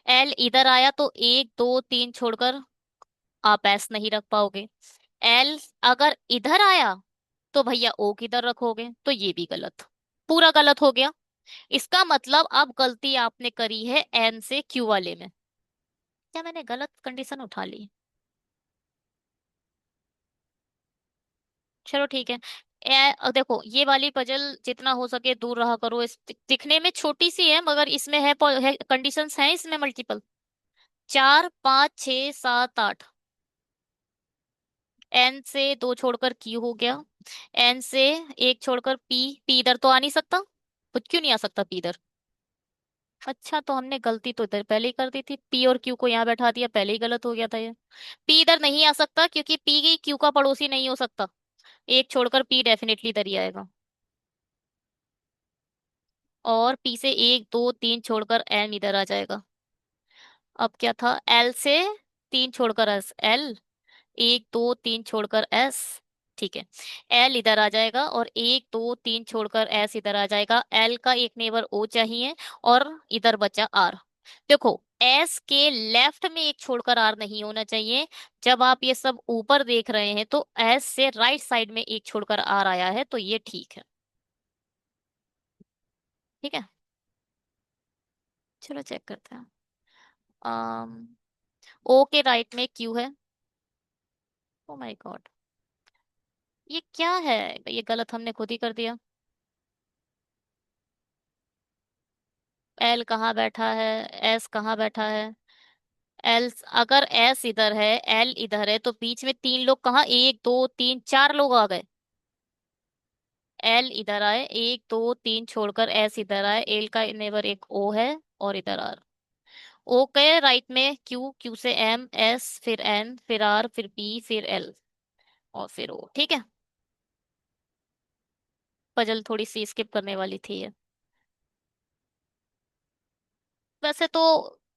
एल इधर आया तो एक दो तीन छोड़कर आप एस नहीं रख पाओगे। एल अगर इधर आया तो भैया ओ किधर रखोगे, तो ये भी गलत, पूरा गलत हो गया। इसका मतलब अब गलती आपने करी है एन से क्यू वाले में, क्या मैंने गलत कंडीशन उठा ली? चलो ठीक है। देखो ये वाली पजल जितना हो सके दूर रहा करो, इस दिखने में छोटी सी है मगर इसमें है कंडीशंस हैं इसमें मल्टीपल। चार पाँच छ सात आठ, एन से दो छोड़कर क्यू हो गया, एन से एक छोड़कर पी, पी इधर तो आ नहीं सकता, कुछ क्यों नहीं आ सकता पी इधर? अच्छा तो हमने गलती तो इधर पहले ही कर दी थी, पी और क्यू को यहाँ बैठा दिया, पहले ही गलत हो गया था ये। पी इधर नहीं आ सकता क्योंकि पी की क्यू का पड़ोसी नहीं हो सकता, एक छोड़कर पी डेफिनेटली इधर ही आएगा। और पी से एक दो तीन छोड़कर एम इधर आ जाएगा। अब क्या था, एल से तीन छोड़कर एस, एल एक दो तीन छोड़कर एस, ठीक है। एल इधर आ जाएगा और एक दो तीन छोड़कर एस इधर आ जाएगा, एल का एक नेबर ओ चाहिए, और इधर बचा आर। देखो एस के लेफ्ट में एक छोड़कर आर नहीं होना चाहिए। जब आप ये सब ऊपर देख रहे हैं तो एस से राइट साइड में एक छोड़कर आर आया है, तो ये ठीक है। ठीक है, चलो चेक करते हैं। ओ के राइट में क्यू है। ओ माय गॉड, ये क्या है? ये गलत हमने खुद ही कर दिया। एल कहाँ बैठा है? एस कहाँ बैठा है? एल, अगर एस इधर है, एल इधर है, तो बीच में तीन लोग कहाँ, एक दो तीन चार लोग आ गए। एल इधर आए, एक दो तीन छोड़कर एस इधर आए, एल का नेबर एक ओ है, और इधर आर। ओ के राइट में क्यू, क्यू से एम, एस, फिर एन, फिर आर, फिर पी, फिर एल, और फिर ओ। ठीक है, पजल थोड़ी सी स्किप करने वाली थी ये। वैसे तो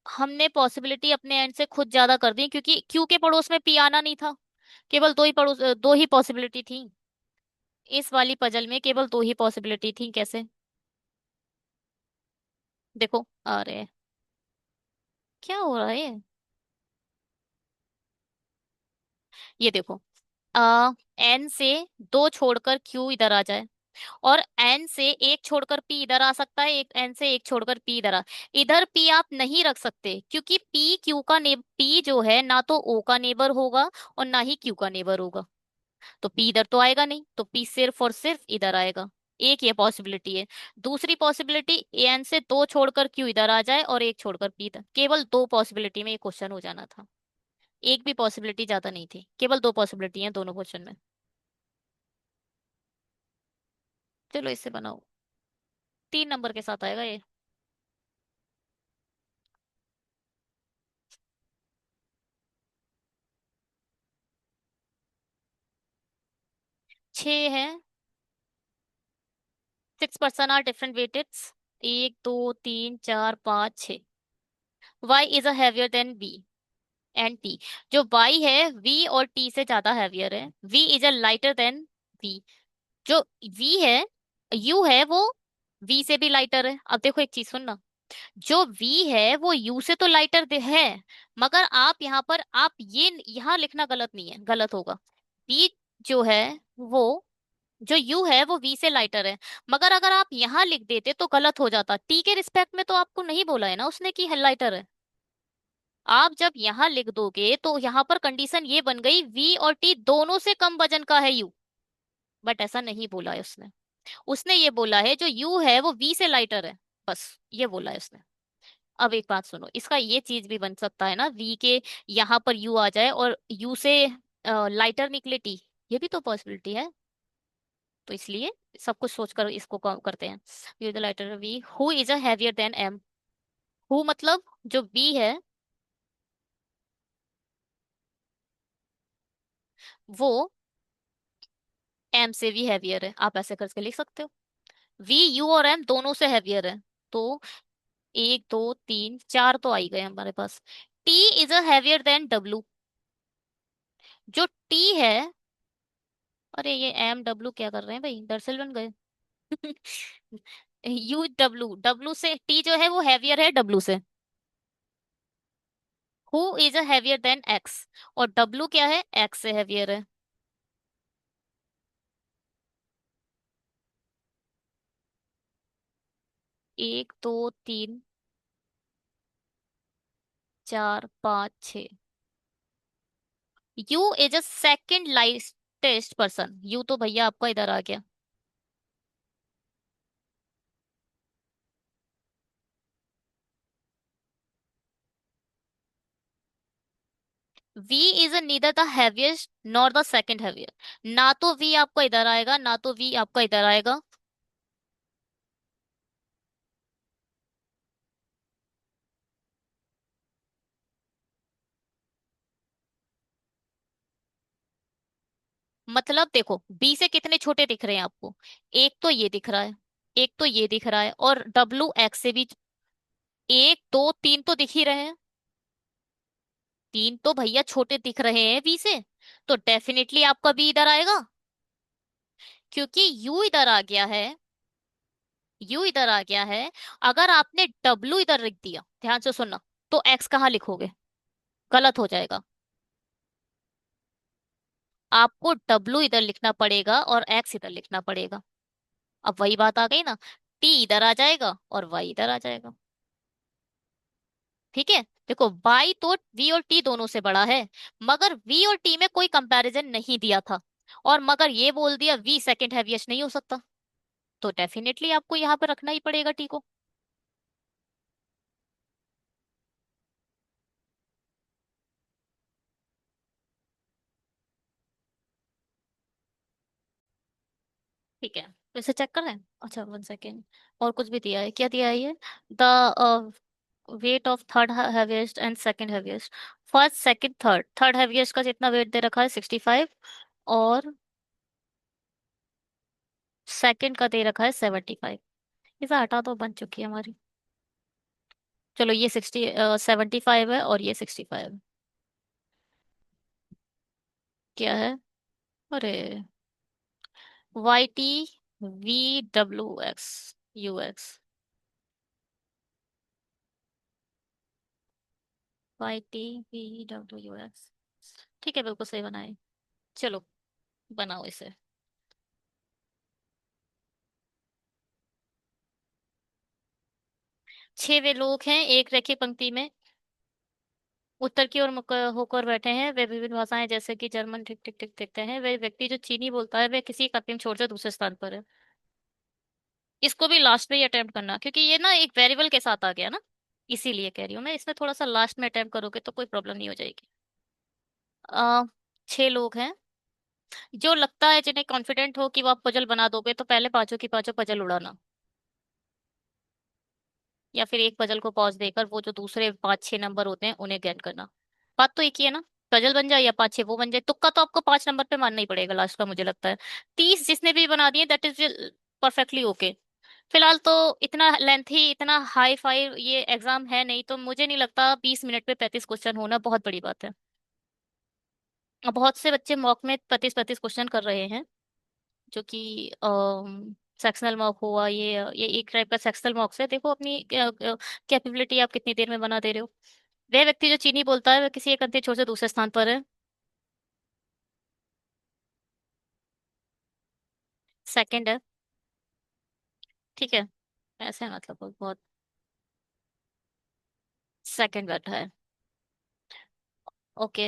हमने पॉसिबिलिटी अपने एंड से खुद ज्यादा कर दी, क्योंकि क्यू के पड़ोस में पी आना नहीं था। केवल दो ही पड़ोस, दो ही पॉसिबिलिटी थी। इस वाली पजल में केवल दो ही पॉसिबिलिटी थी। कैसे? देखो, अरे क्या हो रहा है? ये देखो, एन से दो छोड़कर क्यू इधर आ जाए, और एन से एक छोड़कर पी इधर आ सकता है, एक एन से एक छोड़कर पी इधर आ। इधर पी आप नहीं रख सकते, क्योंकि पी क्यू का ने पी जो है ना तो ओ का नेबर होगा और ना ही क्यू का नेबर होगा। तो पी इधर तो आएगा नहीं, तो पी सिर्फ और सिर्फ इधर आएगा। एक ये पॉसिबिलिटी है। दूसरी पॉसिबिलिटी, एन से दो छोड़कर क्यू इधर आ जाए और एक छोड़कर पी इधर। केवल दो पॉसिबिलिटी में ये क्वेश्चन हो जाना था। एक भी पॉसिबिलिटी ज्यादा नहीं थी, केवल दो पॉसिबिलिटी हैं दोनों क्वेश्चन में। चलो इससे बनाओ, 3 नंबर के साथ आएगा ये। 6 है। 6 पर्सन आर डिफरेंट वेटेड्स। एक दो तीन चार पाँच छ। Y is a heavier than V and T. जो वाई है वी और टी से ज्यादा हैवियर है। V is a lighter than V. जो वी है, यू है, वो वी से भी लाइटर है। अब देखो एक चीज सुनना, जो वी है वो यू से तो लाइटर है, मगर आप यहाँ पर, आप ये यहाँ लिखना गलत नहीं है, गलत होगा। वी जो है वो, जो यू है वो वी से लाइटर है। मगर अगर आप यहाँ लिख देते तो गलत हो जाता। टी के रिस्पेक्ट में तो आपको नहीं बोला है ना उसने कि लाइटर है। आप जब यहाँ लिख दोगे तो यहाँ पर कंडीशन ये बन गई, वी और टी दोनों से कम वजन का है यू। बट ऐसा नहीं बोला है उसने। उसने ये बोला है जो यू है वो वी से लाइटर है, बस ये बोला है उसने। अब एक बात सुनो, इसका ये चीज भी बन सकता है ना, वी के यहाँ पर यू आ जाए और यू से लाइटर निकले टी। ये भी तो पॉसिबिलिटी है। तो इसलिए सब कुछ सोचकर इसको करते हैं। U the lighter V who is a heavier than M. Who मतलब जो वी है वो एम से भी हैवियर है। आप ऐसे करके लिख सकते हो। वी यू और एम दोनों से हैवियर है। तो एक दो तीन चार तो आ ही गए हमारे पास। T is a heavier than W. जो टी है, अरे ये एम डब्लू क्या कर रहे हैं भाई, दरअसल बन गए। यू डब्लू, डब्लू से टी जो है वो हैवियर है डब्लू से। Who is a heavier then x, और डब्लू क्या है, एक्स से हैवियर है। एक दो तीन चार पाँच छ। U is a second lightest person. U तो भैया आपका इधर आ गया। V is neither the heaviest nor the second heavier. ना तो वी आपका इधर आएगा, ना तो वी आपका इधर आएगा। मतलब देखो, बी से कितने छोटे दिख रहे हैं आपको? एक तो ये दिख रहा है, एक तो ये दिख रहा है, और डब्लू एक्स से भी एक दो तीन तो दिख ही रहे हैं। तीन तो भैया छोटे दिख रहे हैं बी से, तो डेफिनेटली आपका बी इधर आएगा। क्योंकि यू इधर आ गया है, यू इधर आ गया है। अगर आपने डब्लू इधर लिख दिया, ध्यान से सुनना, तो एक्स कहाँ लिखोगे? गलत हो जाएगा। आपको डब्लू इधर लिखना पड़ेगा और एक्स इधर लिखना पड़ेगा। अब वही बात आ गई ना, टी इधर आ जाएगा और वाई इधर आ जाएगा। ठीक है। देखो वाई तो वी और टी दोनों से बड़ा है, मगर वी और टी में कोई कंपैरिजन नहीं दिया था, और मगर ये बोल दिया वी सेकंड हैवीएस्ट नहीं हो सकता, तो डेफिनेटली आपको यहाँ पे रखना ही पड़ेगा टी को। ठीक है, वैसे चेक कर रहे हैं। अच्छा 1 सेकेंड, और कुछ भी दिया है, क्या दिया है ये? The weight of third heaviest and second heaviest. First second third, third heaviest का जितना वेट दे रखा है 65, और सेकंड का दे रखा है 75। इसे हटा दो, बन चुकी है हमारी। चलो ये 75 है और ये 65। क्या है? अरे, YT VWX UX। YT VWX, ठीक है, बिल्कुल सही बनाए। चलो बनाओ इसे। 6 वे लोग हैं एक रेखीय पंक्ति में, उत्तर की ओर होकर बैठे हैं। वे विभिन्न भाषाएं जैसे कि जर्मन ठीक ठीक ठीक देखते हैं। वे व्यक्ति जो चीनी बोलता है वह किसी एक अंतिम छोर से दूसरे स्थान पर है। इसको भी लास्ट में ही अटेम्प्ट करना, क्योंकि ये ना एक वेरिएबल के साथ आ गया ना, इसीलिए कह रही हूँ मैं, इसमें थोड़ा सा लास्ट में अटेम्प्ट करोगे तो कोई प्रॉब्लम नहीं हो जाएगी। आ, 6 लोग हैं जो लगता है जिन्हें कॉन्फिडेंट हो कि वो आप पजल बना दोगे, तो पहले पांचों की पांचों पजल उड़ाना, या फिर एक पजल को पॉज देकर वो जो दूसरे 5-6 नंबर होते हैं उन्हें गेट करना। बात तो एक ही है ना, पजल बन जाए या 5-6 वो बन जाए, तुक्का तो आपको 5 नंबर पे मानना ही पड़ेगा लास्ट का, मुझे लगता है। 30 जिसने भी बना दिए दैट इज परफेक्टली ओके। फिलहाल तो इतना लेंथी, इतना हाई फाई ये एग्जाम है नहीं, तो मुझे नहीं लगता 20 मिनट में 35 क्वेश्चन होना बहुत बड़ी बात है। अब बहुत से बच्चे मॉक में 35-35 क्वेश्चन कर रहे हैं, जो कि सेक्शनल मॉक हुआ, ये एक टाइप का सेक्शनल मॉक्स है। देखो अपनी कैपेबिलिटी आप कितनी देर में बना दे रहे हो। वह व्यक्ति जो चीनी बोलता है वह किसी एक अंतिम छोर से दूसरे स्थान पर है। सेकंड है। ठीक है, ऐसे मतलब बहुत सेकंड बैठा है। ओके,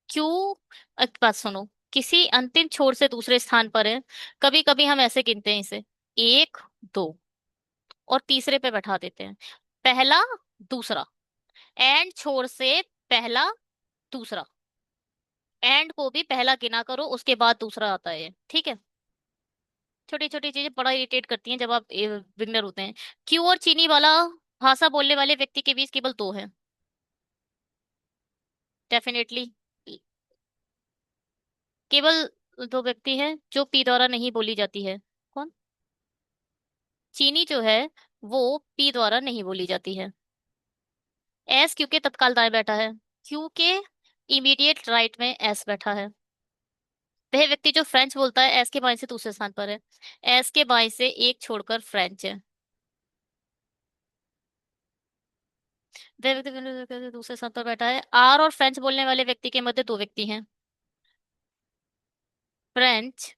क्यों? एक बात सुनो, किसी अंतिम छोर से दूसरे स्थान पर है, कभी कभी हम ऐसे गिनते हैं इसे, 1 2, और तीसरे पे बैठा देते हैं, पहला दूसरा, एंड छोर से पहला दूसरा, एंड को भी पहला गिना करो उसके बाद दूसरा आता है, ठीक है। छोटी छोटी चीजें बड़ा इरिटेट करती हैं जब आप बिगनर होते हैं। क्यू और चीनी वाला भाषा बोलने वाले व्यक्ति के बीच केवल 2 हैं, डेफिनेटली। केवल 2 व्यक्ति हैं जो पी द्वारा नहीं बोली जाती है। कौन? चीनी जो है वो पी द्वारा नहीं बोली जाती है। एस क्यू के तत्काल दाएं बैठा है, क्यू के इमीडिएट राइट में एस बैठा है। वह व्यक्ति जो फ्रेंच बोलता है एस के बाएं से दूसरे स्थान पर है, एस के बाएं से एक छोड़कर फ्रेंच है। वह व्यक्ति दूसरे स्थान पर बैठा है। आर और फ्रेंच बोलने वाले व्यक्ति के मध्य 2 व्यक्ति हैं, फ्रेंच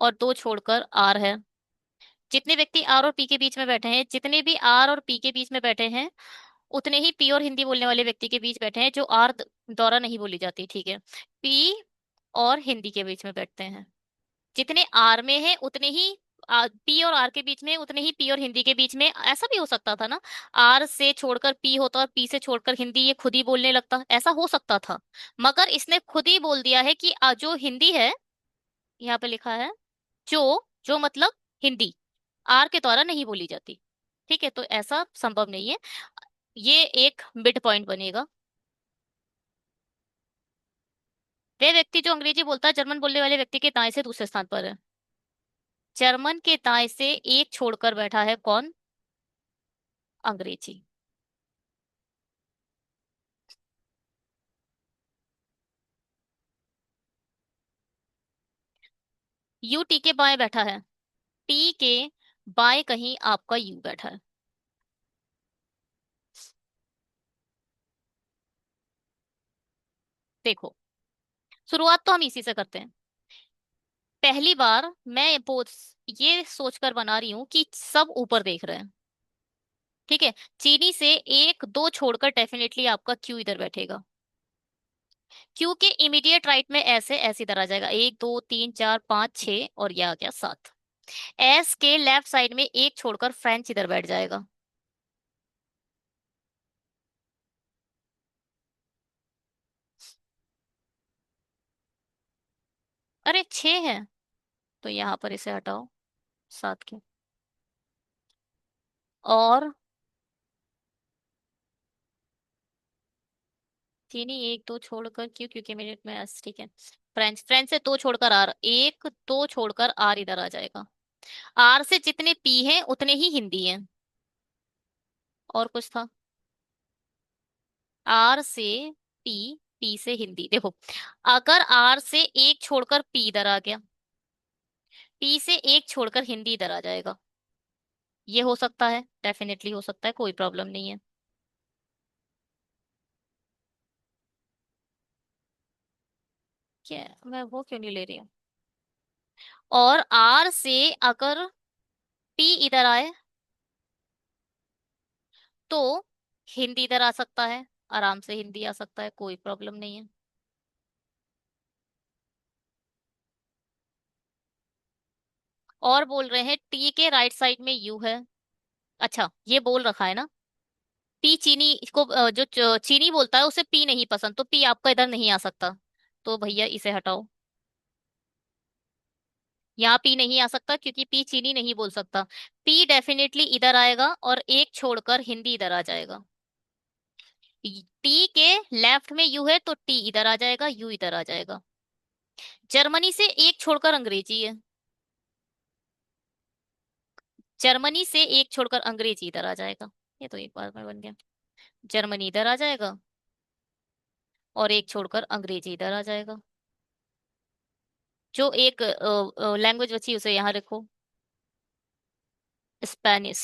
और 2 छोड़कर आर है। जितने व्यक्ति आर और पी के बीच में बैठे हैं, जितने भी आर और पी के बीच में बैठे हैं, उतने ही पी और हिंदी बोलने वाले व्यक्ति के बीच बैठे हैं, जो आर द्वारा नहीं बोली जाती, ठीक है। पी और हिंदी के बीच में बैठते हैं। जितने आर में है उतने ही पी और आर के बीच में, उतने ही पी और हिंदी के बीच में। ऐसा भी हो सकता था ना, आर से छोड़कर पी होता और पी से छोड़कर हिंदी, ये खुद ही बोलने लगता, ऐसा हो सकता था। मगर इसने खुद ही बोल दिया है कि जो हिंदी है, यहाँ पे लिखा है जो मतलब हिंदी, आर के द्वारा नहीं बोली जाती। ठीक है, तो ऐसा संभव नहीं है। ये एक मिड पॉइंट बनेगा। वह व्यक्ति जो अंग्रेजी बोलता है जर्मन बोलने वाले व्यक्ति के दाएं से दूसरे स्थान पर है। जर्मन के दाएं से एक छोड़कर बैठा है, कौन? अंग्रेजी। यू टी के बाएं बैठा है, टी के बाएं कहीं आपका यू बैठा है। देखो, शुरुआत तो हम इसी से करते हैं। पहली बार मैं ये सोचकर बना रही हूं कि सब ऊपर देख रहे हैं। ठीक है। चीनी से एक दो छोड़कर डेफिनेटली आपका क्यू इधर बैठेगा। क्यू के इमीडिएट राइट में ऐसे ऐसे इधर आ जाएगा, एक दो तीन चार पाँच छः, और ये आ गया सात। एस के लेफ्ट साइड में एक छोड़कर फ्रेंच इधर बैठ जाएगा। अरे छः है, तो यहाँ पर इसे हटाओ, सात के। और चीनी एक दो छोड़कर क्यू, क्योंकि मिनट में एस, ठीक है। फ्रेंच, फ्रेंच से दो छोड़कर आर, एक दो छोड़कर आर इधर आ जाएगा। आर से जितने पी हैं उतने ही हिंदी हैं। और कुछ था? आर से पी, पी से हिंदी। देखो, अगर आर से एक छोड़कर पी इधर आ गया, पी से एक छोड़कर हिंदी इधर आ जाएगा। ये हो सकता है, डेफिनेटली हो सकता है, कोई प्रॉब्लम नहीं है। क्या, मैं वो क्यों नहीं ले रही हूँ? और आर से अगर पी इधर आए तो हिंदी इधर आ सकता है, आराम से हिंदी आ सकता है, कोई प्रॉब्लम नहीं है। और बोल रहे हैं टी के राइट साइड में यू है। अच्छा, ये बोल रखा है ना, पी चीनी इसको चीनी बोलता है उसे पी नहीं पसंद, तो पी आपका इधर नहीं आ सकता, तो भैया इसे हटाओ। यहाँ पी नहीं आ सकता क्योंकि पी चीनी नहीं बोल सकता। पी डेफिनेटली इधर आएगा और एक छोड़कर हिंदी इधर आ जाएगा। टी के लेफ्ट में यू है तो टी इधर आ जाएगा, यू इधर आ जाएगा। जर्मनी से एक छोड़कर अंग्रेजी है, जर्मनी से एक छोड़कर अंग्रेजी इधर आ जाएगा। ये तो एक बार में बन गया। जर्मनी इधर आ जाएगा और एक छोड़कर अंग्रेजी इधर आ जाएगा। जो एक लैंग्वेज बची उसे यहाँ रखो, स्पेनिश।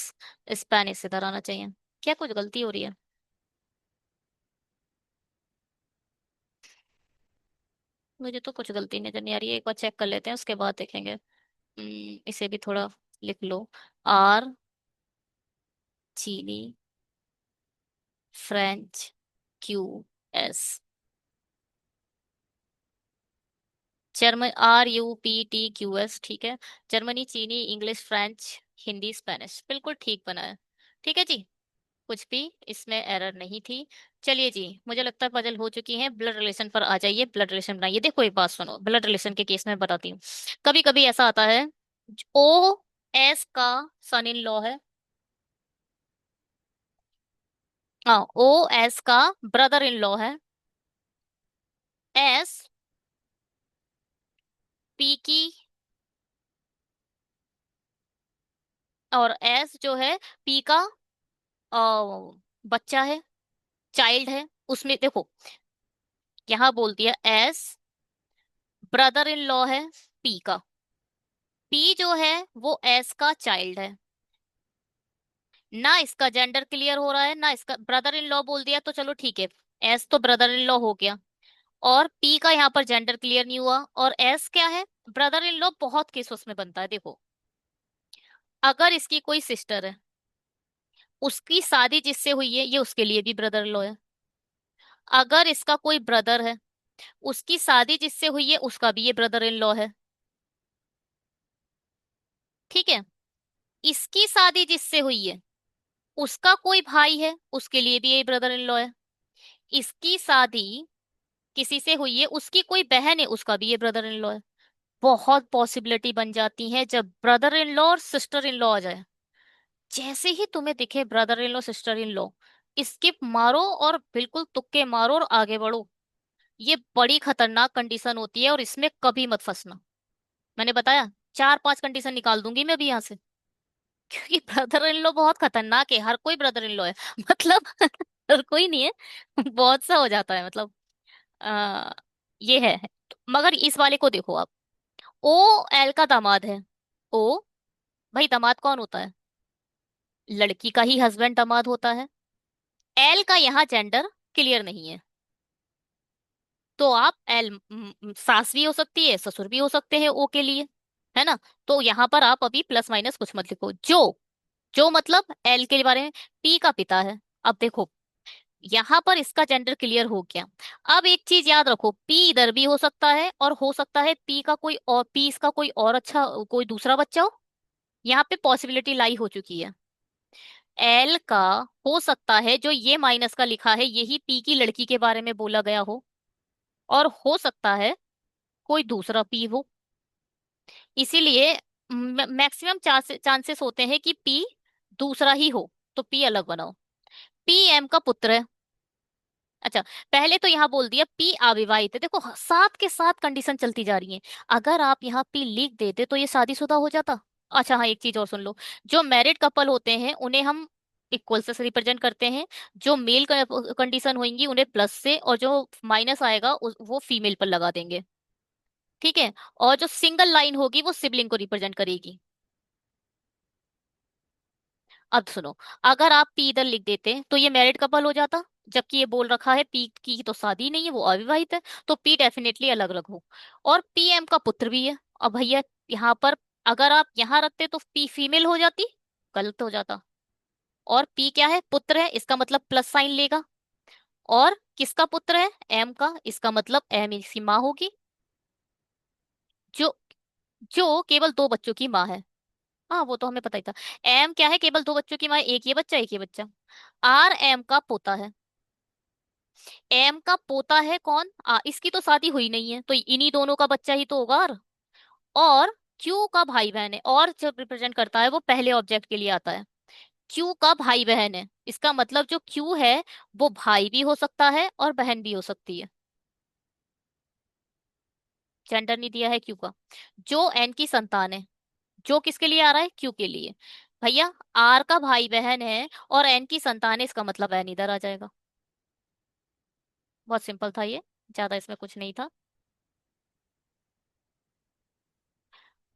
स्पेनिश इधर आना चाहिए। क्या कुछ गलती हो रही है? मुझे तो कुछ गलती नजर नहीं आ रही है, एक बार चेक कर लेते हैं उसके बाद देखेंगे। इसे भी थोड़ा लिख लो। आर, चीनी, French, Q, S. German, R U P T Q S, ठीक है। जर्मनी, चीनी, इंग्लिश, फ्रेंच, हिंदी, स्पेनिश, बिल्कुल ठीक बना है। ठीक है जी, कुछ भी इसमें एरर नहीं थी। चलिए जी, मुझे लगता है पजल हो चुकी है। ब्लड रिलेशन पर आ जाइए, ब्लड रिलेशन बनाइए। देखो एक बात सुनो, ब्लड रिलेशन के केस में बताती हूँ। कभी कभी ऐसा आता है, ओ एस का सन इन लॉ है। हाँ, ओ एस का ब्रदर इन लॉ है। एस पी की, और एस जो है पी का बच्चा है, चाइल्ड है। उसमें देखो, यहाँ बोल दिया एस ब्रदर इन लॉ है पी का। पी जो है वो एस का चाइल्ड है। ना इसका जेंडर क्लियर हो रहा है, ना इसका ब्रदर इन लॉ बोल दिया तो चलो ठीक है, एस तो ब्रदर इन लॉ हो गया। और पी का यहाँ पर जेंडर क्लियर नहीं हुआ, और एस क्या है, ब्रदर इन लॉ बहुत केस में बनता है। देखो, अगर इसकी कोई सिस्टर है, उसकी शादी जिससे हुई है ये उसके लिए भी ब्रदर इन लॉ है। अगर इसका कोई ब्रदर है, उसकी शादी जिससे हुई है उसका भी ये ब्रदर इन लॉ है। ठीक है। इसकी शादी जिससे हुई है, उसका कोई भाई है, उसके लिए भी ये ब्रदर इन लॉ है। इसकी शादी किसी से हुई है, उसकी कोई बहन है, उसका भी ये ब्रदर इन लॉ है। बहुत पॉसिबिलिटी बन जाती है जब ब्रदर इन लॉ और सिस्टर इन लॉ आ जाए। जैसे ही तुम्हें दिखे brother in law sister in law, skip मारो और बिल्कुल तुक्के मारो और आगे बढ़ो। ये बड़ी खतरनाक कंडीशन होती है और इसमें कभी मत फंसना। मैंने बताया, चार पांच कंडीशन निकाल दूंगी मैं भी यहाँ से। क्योंकि ब्रदर इन लॉ बहुत खतरनाक है, हर कोई ब्रदर इन लॉ है। मतलब हर कोई नहीं है, बहुत सा हो जाता है मतलब। आ, ये है। मगर इस वाले को देखो आप, ओ एल का दामाद है। ओ, भाई दामाद कौन होता है? लड़की का ही हस्बैंड दामाद होता है। एल का यहाँ जेंडर क्लियर नहीं है, तो आप एल, सास भी हो सकती है, ससुर भी हो सकते हैं ओ के लिए, है ना। तो यहाँ पर आप अभी प्लस माइनस कुछ मत लिखो। जो, जो मतलब एल के बारे में, पी का पिता है। अब देखो, यहाँ पर इसका जेंडर क्लियर हो गया। अब एक चीज याद रखो, पी इधर भी हो सकता है और हो सकता है पी का कोई और, पी इसका कोई और अच्छा कोई दूसरा बच्चा हो। यहाँ पे पॉसिबिलिटी लाई हो चुकी है। एल का हो सकता है जो ये माइनस का लिखा है यही पी की लड़की के बारे में बोला गया हो, और हो सकता है कोई दूसरा पी हो। इसीलिए मैक्सिमम चांसेस होते हैं कि पी दूसरा ही हो, तो पी अलग बनाओ। पी एम का पुत्र है। अच्छा, पहले तो यहाँ बोल दिया पी अविवाहित है। देखो साथ के साथ कंडीशन चलती जा रही है। अगर आप यहाँ पी लिख देते तो ये शादीशुदा हो जाता। अच्छा हाँ, एक चीज और सुन लो, जो मैरिड कपल होते हैं उन्हें हम इक्वल से रिप्रेजेंट करते हैं। जो मेल कंडीशन होंगी उन्हें प्लस से, और जो माइनस आएगा वो फीमेल पर लगा देंगे। ठीक है। और जो सिंगल लाइन होगी वो सिबलिंग को रिप्रेजेंट करेगी। अब सुनो, अगर आप पी इधर लिख देते तो ये मैरिड कपल हो जाता, जबकि ये बोल रखा है पी की तो शादी नहीं है, वो अविवाहित है। तो पी डेफिनेटली अलग रखो। और पीएम का पुत्र भी है। अब भैया यहाँ पर अगर आप यहाँ रखते तो पी फीमेल हो जाती, गलत हो जाता। और पी क्या है, पुत्र है, इसका मतलब प्लस साइन लेगा। और किसका पुत्र है, एम का, इसका मतलब एम इसकी माँ होगी, जो जो केवल दो बच्चों की माँ है। हाँ वो तो हमें पता ही था। एम क्या है, केवल दो बच्चों की माँ, एक ये बच्चा एक ये बच्चा। आर एम का पोता है। एम का पोता है कौन, इसकी तो शादी हुई नहीं है, तो इन्हीं दोनों का बच्चा ही तो होगा आर। और क्यू का भाई बहन है, और जब रिप्रेजेंट करता है वो पहले ऑब्जेक्ट के लिए आता है। क्यू का भाई बहन है, इसका मतलब जो क्यू है वो भाई भी हो सकता है और बहन भी हो सकती है। जेंडर नहीं दिया है क्यू का। जो एन की संतान है, जो किसके लिए आ रहा है, क्यू के लिए। भैया आर का भाई बहन है और एन की संतान है, इसका मतलब एन इधर आ जाएगा। बहुत सिंपल था ये, ज्यादा इसमें कुछ नहीं था।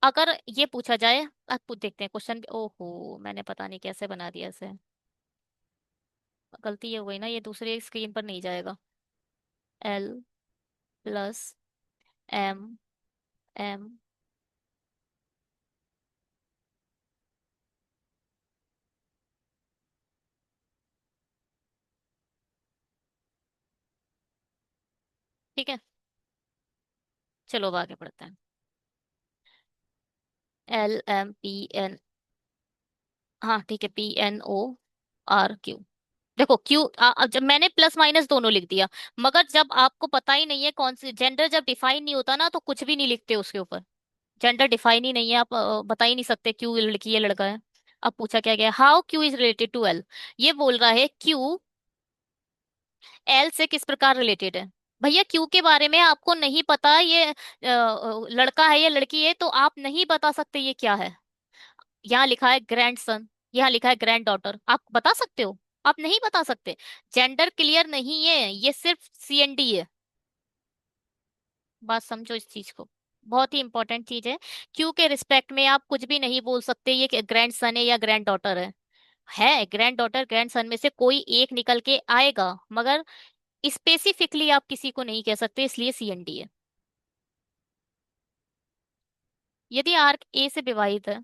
अगर ये पूछा जाए, अब देखते हैं क्वेश्चन। ओहो मैंने पता नहीं कैसे बना दिया इसे, गलती ये हो गई ना, ये दूसरे स्क्रीन पर नहीं जाएगा। L plus M M. ठीक है, चलो अब आगे बढ़ते हैं। एल एम पी एन, हाँ ठीक है, P N O R Q. देखो क्यू, जब मैंने प्लस माइनस दोनों लिख दिया, मगर जब आपको पता ही नहीं है कौन सी जेंडर, जब डिफाइन नहीं होता ना तो कुछ भी नहीं लिखते उसके ऊपर। जेंडर डिफाइन ही नहीं है, आप बता ही नहीं सकते क्यू लड़की है लड़का है। अब पूछा क्या गया, how Q is related to L. ये बोल रहा है क्यू एल से किस प्रकार रिलेटेड है। भैया क्यू के बारे में आपको नहीं पता ये लड़का है या लड़की है, तो आप नहीं बता सकते ये क्या है। यहाँ लिखा है ग्रैंड सन, यहाँ लिखा है ग्रैंड डॉटर, आप बता सकते हो, आप नहीं बता सकते। जेंडर क्लियर नहीं है, ये सिर्फ सीएनडी है। बात समझो इस चीज को, बहुत ही इंपॉर्टेंट चीज है। क्यू के रिस्पेक्ट में आप कुछ भी नहीं बोल सकते ये ग्रैंड सन है या ग्रैंड डॉटर है ग्रैंड डॉटर ग्रैंड सन में से कोई एक निकल के आएगा, मगर स्पेसिफिकली आप किसी को नहीं कह सकते, इसलिए सीएनडी है। यदि आर ए से विवाहित है,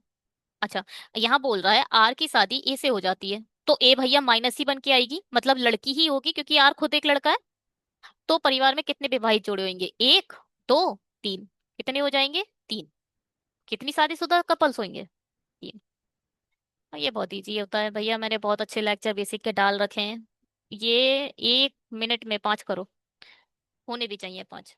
अच्छा यहाँ बोल रहा है आर की शादी ए से हो जाती है, तो ए भैया माइनस ही बन के आएगी, मतलब लड़की ही होगी क्योंकि आर खुद एक लड़का है। तो परिवार में कितने विवाहित जोड़े होंगे, एक, दो, तीन। कितने हो जाएंगे, तीन। कितनी शादीशुदा कपल्स होंगे, तीन। ये बहुत इजी होता है भैया, मैंने बहुत अच्छे लेक्चर बेसिक के डाल रखे हैं। ये 1 मिनट में 5 करो, होने भी चाहिए 5।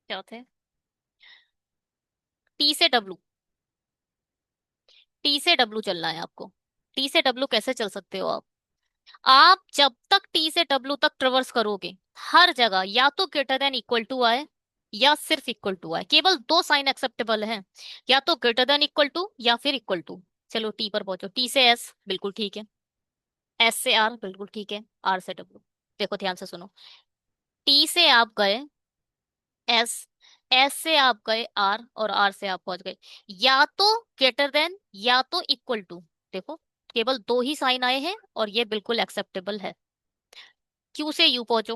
चौथे, टी से डब्लू, टी से डब्लू चलना है आपको। टी से डब्लू कैसे चल सकते हो आप जब तक टी से डब्लू तक ट्रेवर्स करोगे हर जगह या तो ग्रेटर देन इक्वल टू आए, या सिर्फ इक्वल टू आए, केवल दो साइन एक्सेप्टेबल हैं, या तो ग्रेटर देन इक्वल टू या फिर इक्वल टू। चलो टी पर पहुंचो, टी से एस बिल्कुल ठीक है, एस से आर बिल्कुल ठीक है, आर से डब्ल्यू। देखो ध्यान से सुनो, टी से आप गए एस, एस से आप गए आर, और आर से आप पहुंच गए या तो ग्रेटर देन या तो इक्वल टू। देखो केवल दो ही साइन आए हैं और ये बिल्कुल एक्सेप्टेबल है। क्यू से यू पहुंचो,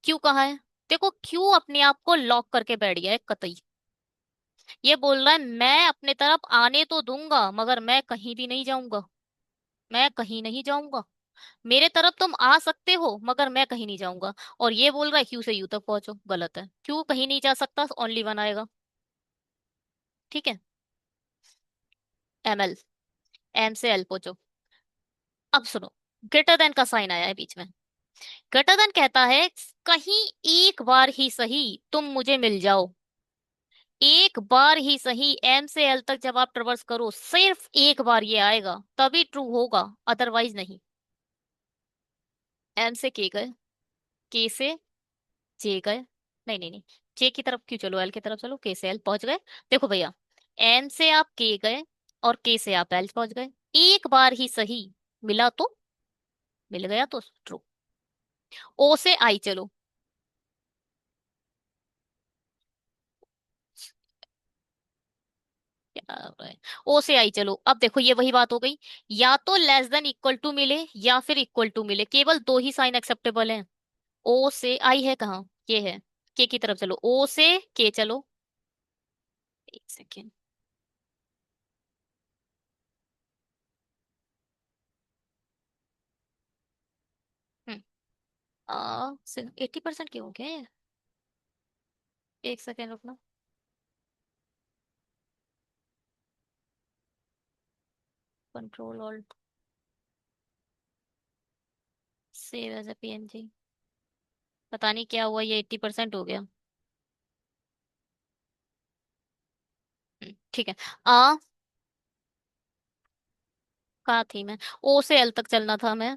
क्यू कहाँ है? देखो क्यू अपने आप को लॉक करके बैठ गया है कतई, ये बोल रहा है मैं अपने तरफ आने तो दूंगा मगर मैं कहीं भी नहीं जाऊंगा, मैं कहीं नहीं जाऊंगा, मेरे तरफ तुम आ सकते हो मगर मैं कहीं नहीं जाऊंगा। और ये बोल रहा है क्यू से यू तक पहुंचो, गलत है, क्यू कहीं नहीं जा सकता, ओनली वन आएगा। ठीक है, एम एल, एम से एल पहुंचो। अब सुनो, ग्रेटर देन का साइन आया है बीच में, ग्रेटर देन कहता है कहीं एक बार ही सही तुम मुझे मिल जाओ, एक बार ही सही, एम से एल तक जब आप ट्रेवर्स करो सिर्फ एक बार ये आएगा तभी ट्रू होगा, अदरवाइज नहीं। एम से के गए, के से जे गए, नहीं नहीं नहीं, जे की तरफ क्यों, चलो एल की तरफ चलो, के से एल पहुंच गए। देखो भैया, एम से आप के गए और के से आप एल पहुंच गए, एक बार ही सही मिला तो मिल गया तो ट्रू। ओ से आई चलो, क्या हो रहा है? ओ से आई चलो, अब देखो ये वही बात हो गई, या तो लेस देन इक्वल टू मिले या फिर इक्वल टू मिले, केवल दो ही साइन एक्सेप्टेबल हैं। ओ से आई है कहाँ, ये है, के की तरफ चलो, ओ से के चलो, एक सेकेंड। हम्म, 80% क्यों हो गया ये? एक सेकेंड रुकना, control alt save as a PNG, पता नहीं क्या हुआ, ये 80% हो गया। ठीक है, आ कहाँ थी मैं, ओ से एल तक चलना था मैं।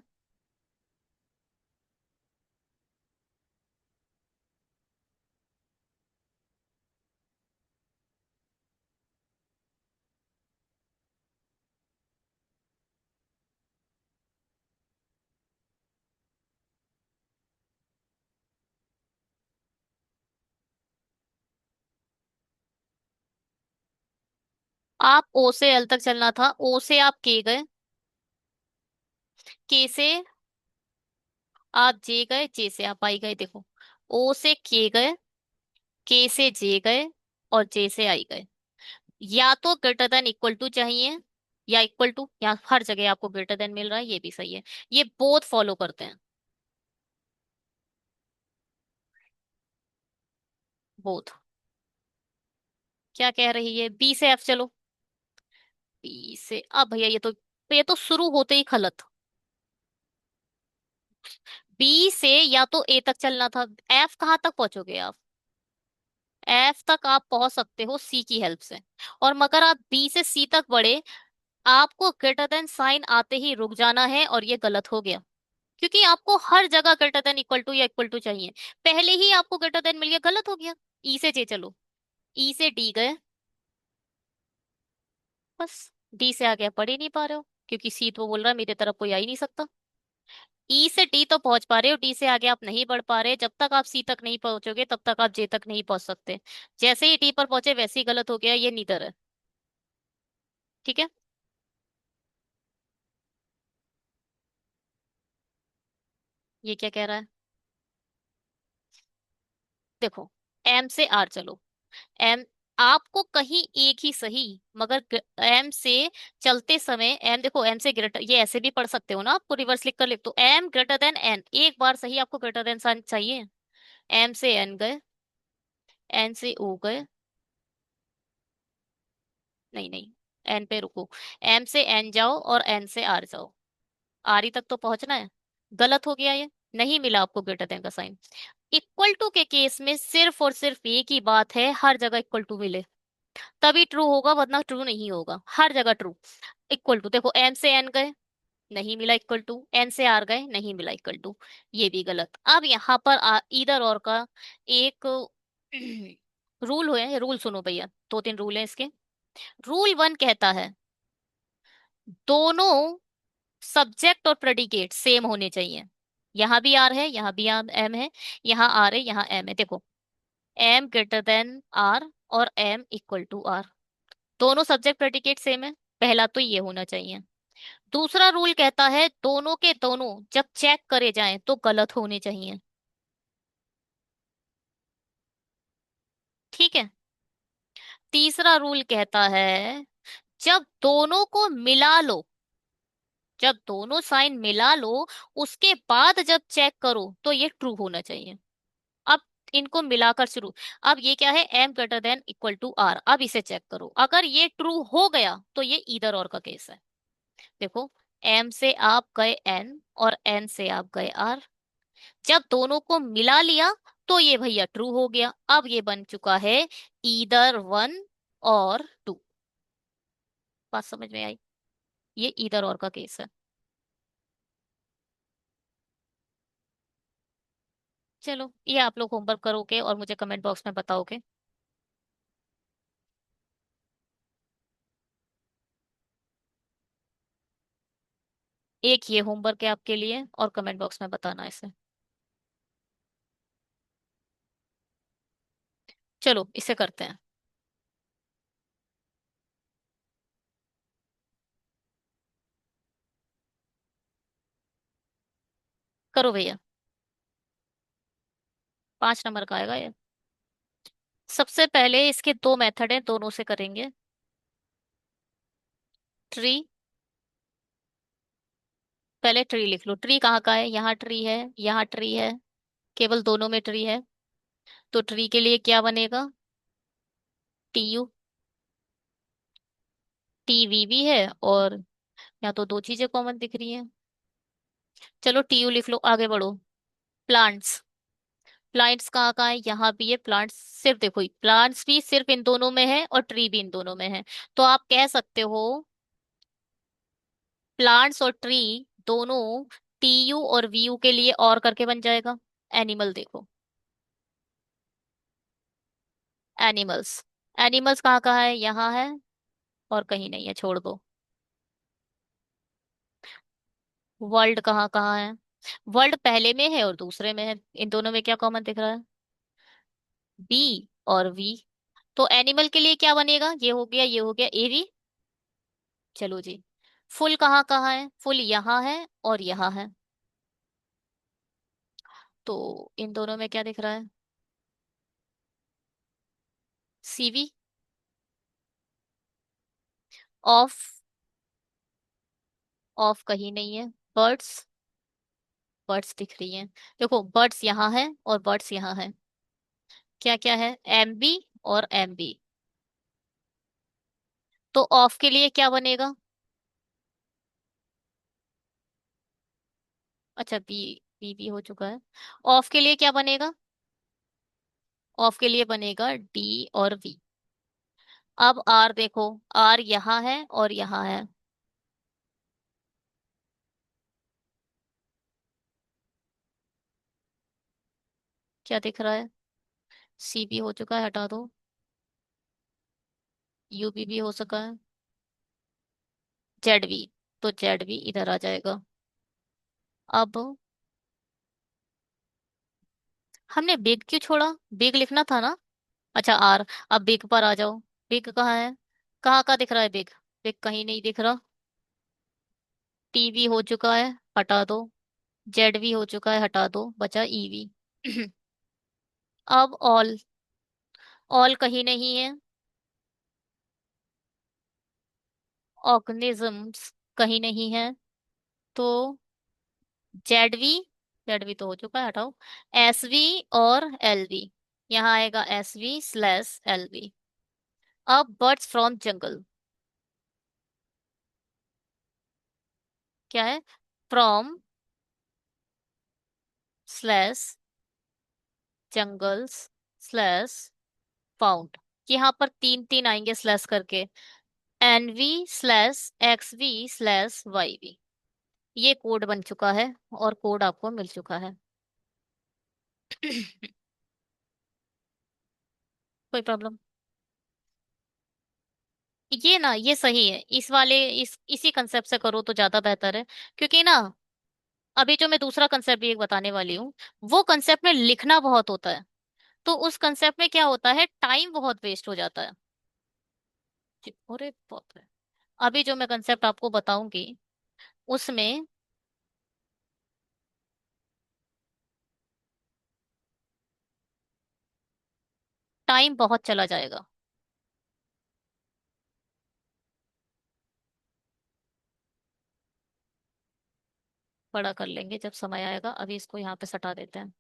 आप ओ से एल तक चलना था, ओ से आप के गए, के से आप जे गए, जे से आप आई गए। देखो ओ से के गए, के से जे गए और जे से आई गए, या तो ग्रेटर देन इक्वल टू चाहिए या इक्वल टू, या हर जगह आपको ग्रेटर देन मिल रहा है, ये भी सही है, ये बोथ फॉलो करते हैं, बोथ। क्या कह रही है, बी से एफ चलो, बी से अब भैया ये तो शुरू होते ही खलत, बी से या तो ए तक चलना था, एफ कहाँ तक पहुंचोगे आप, एफ तक आप पहुंच सकते हो सी की हेल्प से, और मगर आप बी से सी तक बढ़े, आपको ग्रेटर देन साइन आते ही रुक जाना है, और ये गलत हो गया, क्योंकि आपको हर जगह ग्रेटर देन इक्वल टू या इक्वल टू चाहिए, पहले ही आपको ग्रेटर देन मिल गया, गलत हो गया। ई से जे चलो, ई से डी गए, बस, डी से आगे आप पढ़ ही नहीं पा रहे हो, क्योंकि सी तो बोल रहा है मेरी तरफ कोई आ ही नहीं सकता। ई से डी तो पहुंच पा रहे हो, डी से आगे आप नहीं बढ़ पा रहे, जब तक आप सी तक नहीं पहुंचोगे तब तक आप जे तक नहीं पहुंच सकते, जैसे ही डी पर पहुंचे वैसे ही गलत हो गया, ये नीदर है। ठीक है, ये क्या कह रहा है, देखो एम से आर चलो, एम, आपको कहीं एक ही सही, मगर एम से चलते समय, एम देखो एम से ग्रेटर, ये ऐसे भी पढ़ सकते हो ना, आपको रिवर्स लिख कर लिख दो, एम ग्रेटर देन एन, एक बार सही आपको ग्रेटर देन साइन चाहिए, एम से एन गए, एन से ओ गए, नहीं नहीं, एन पे रुको, एम से एन जाओ और एन से आर जाओ, आर ही तक तो पहुंचना है, गलत हो गया ये, नहीं मिला आपको ग्रेटर देन का साइन। इक्वल टू के केस में सिर्फ और सिर्फ एक ही बात है, हर जगह इक्वल टू मिले तभी ट्रू होगा, वरना ट्रू नहीं होगा, हर जगह ट्रू। इक्वल टू देखो, एम से एन गए, नहीं मिला इक्वल टू, एन से आर गए, नहीं मिला इक्वल टू, ये भी गलत। अब यहाँ पर इधर और का एक रूल हुए, रूल सुनो भैया, दो तीन रूल है इसके। रूल वन कहता है दोनों सब्जेक्ट और प्रेडिकेट सेम होने चाहिए। यहाँ भी आर है, यहाँ भी एम है, यहाँ आर है, यहाँ एम है, देखो। एम ग्रेटर देन आर और एम इक्वल टू आर। दोनों सब्जेक्ट प्रेडिकेट सेम है, पहला तो ये होना चाहिए। दूसरा रूल कहता है दोनों के दोनों जब चेक करे जाएं तो गलत होने चाहिए। ठीक है। तीसरा रूल कहता है जब दोनों को मिला लो, जब दोनों साइन मिला लो, उसके बाद जब चेक करो तो ये ट्रू होना चाहिए। अब इनको मिलाकर शुरू। अब ये क्या है, M greater than equal to R. अब इसे चेक करो, अगर ये ट्रू हो गया तो ये ईदर और का केस है। देखो, एम से आप गए एन और एन से आप गए आर, जब दोनों को मिला लिया तो ये भैया ट्रू हो गया। अब ये बन चुका है ईदर वन और टू। बात समझ में आई? ये ईदर और का केस है। चलो, ये आप लोग होमवर्क करोगे और मुझे कमेंट बॉक्स में बताओगे। एक ये होमवर्क है आपके लिए और कमेंट बॉक्स में बताना इसे। चलो इसे करते हैं। करो भैया। 5 नंबर का आएगा ये। सबसे पहले इसके दो मेथड हैं, दोनों से करेंगे। ट्री, पहले ट्री लिख लो। ट्री कहाँ का है, यहाँ ट्री है, यहाँ ट्री है, केवल दोनों में ट्री है। तो ट्री के लिए क्या बनेगा, टी यू। टी वी भी है, और यहाँ तो दो चीजें कॉमन दिख रही हैं। चलो टी यू लिख लो, आगे बढ़ो। प्लांट्स, प्लांट्स कहाँ कहाँ है, यहाँ भी है प्लांट्स। सिर्फ देखो, प्लांट्स भी सिर्फ इन दोनों में है और ट्री भी इन दोनों में है। तो आप कह सकते हो प्लांट्स और ट्री दोनों टी यू और वी यू के लिए और करके बन जाएगा। एनिमल देखो, एनिमल्स, एनिमल्स कहाँ कहाँ है, यहाँ है और कहीं नहीं है, छोड़ दो। वर्ल्ड कहाँ कहाँ है, वर्ल्ड पहले में है और दूसरे में है, इन दोनों में क्या कॉमन दिख रहा है, बी और वी। तो एनिमल के लिए क्या बनेगा, ये हो गया, ये हो गया, ए वी। चलो जी। फुल कहाँ कहाँ है, फुल यहाँ है और यहाँ है। तो इन दोनों में क्या दिख रहा है, सीवी। ऑफ, ऑफ कहीं नहीं है। बर्ड्स, बर्ड्स दिख रही हैं। देखो बर्ड्स यहाँ है और बर्ड्स यहाँ है। क्या क्या है, एम बी और एम बी। तो ऑफ के लिए क्या बनेगा, अच्छा बी, बी भी हो चुका है। ऑफ के लिए क्या बनेगा, ऑफ के लिए बनेगा डी और वी। अब आर देखो, आर यहाँ है और यहाँ है। क्या दिख रहा है, सी भी हो चुका है, हटा दो। यू भी हो सका है। जेड भी, तो जेड भी इधर आ जाएगा। अब हमने बिग क्यों छोड़ा, बिग लिखना था ना। अच्छा आर। अब बिग पर आ जाओ। बिग कहाँ है, कहाँ का दिख रहा है बिग, बिग कहीं नहीं दिख रहा। टीवी हो चुका है, हटा दो। जेड भी हो चुका है, हटा दो, बचा ईवी। अब ऑल, ऑल कहीं नहीं है। ऑर्गेनिजम्स कहीं नहीं है। तो जेड वी, जेड वी तो हो चुका है, हटाओ। एस वी और एल वी, यहाँ आएगा S V slash L V. अब बर्ड्स फ्रॉम जंगल, क्या है, from slash jungles slash found. यहाँ पर तीन तीन आएंगे स्लैश करके, N V slash X V slash Y V. ये कोड बन चुका है और कोड आपको मिल चुका है। कोई प्रॉब्लम। ये ना, ये सही है, इस वाले इसी कंसेप्ट से करो तो ज्यादा बेहतर है। क्योंकि ना, अभी जो मैं दूसरा कंसेप्ट भी एक बताने वाली हूँ, वो कंसेप्ट में लिखना बहुत होता है। तो उस कंसेप्ट में क्या होता है, टाइम बहुत वेस्ट हो जाता है। अरे बाप रे। अभी जो मैं कंसेप्ट आपको बताऊंगी, उसमें टाइम बहुत चला जाएगा। बड़ा कर लेंगे जब समय आएगा, अभी इसको यहाँ पे सटा देते हैं।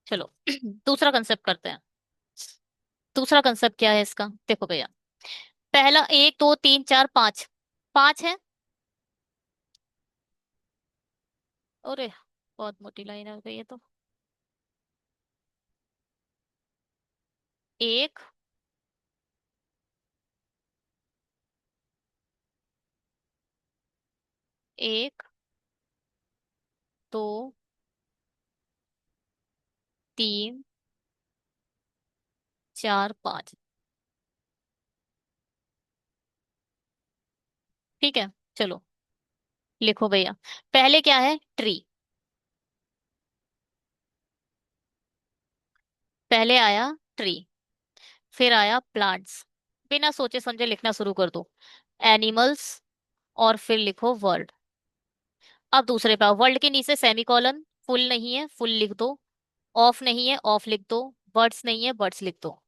चलो दूसरा कंसेप्ट करते हैं। दूसरा कंसेप्ट क्या है इसका, देखो भैया। पहला, एक दो तीन चार पांच, पांच है। अरे बहुत मोटी लाइन हो गई है तो। एक, एक, दो, तीन, चार, पांच। ठीक है, चलो लिखो भैया। पहले क्या है, ट्री। पहले आया ट्री, फिर आया प्लांट्स। बिना सोचे समझे लिखना शुरू कर दो। एनिमल्स, और फिर लिखो वर्ल्ड। अब दूसरे पे वर्ल्ड के नीचे सेमीकोलन, फुल नहीं है फुल लिख दो। ऑफ नहीं है ऑफ लिख दो। बर्ड्स नहीं है बर्ड्स लिख दो।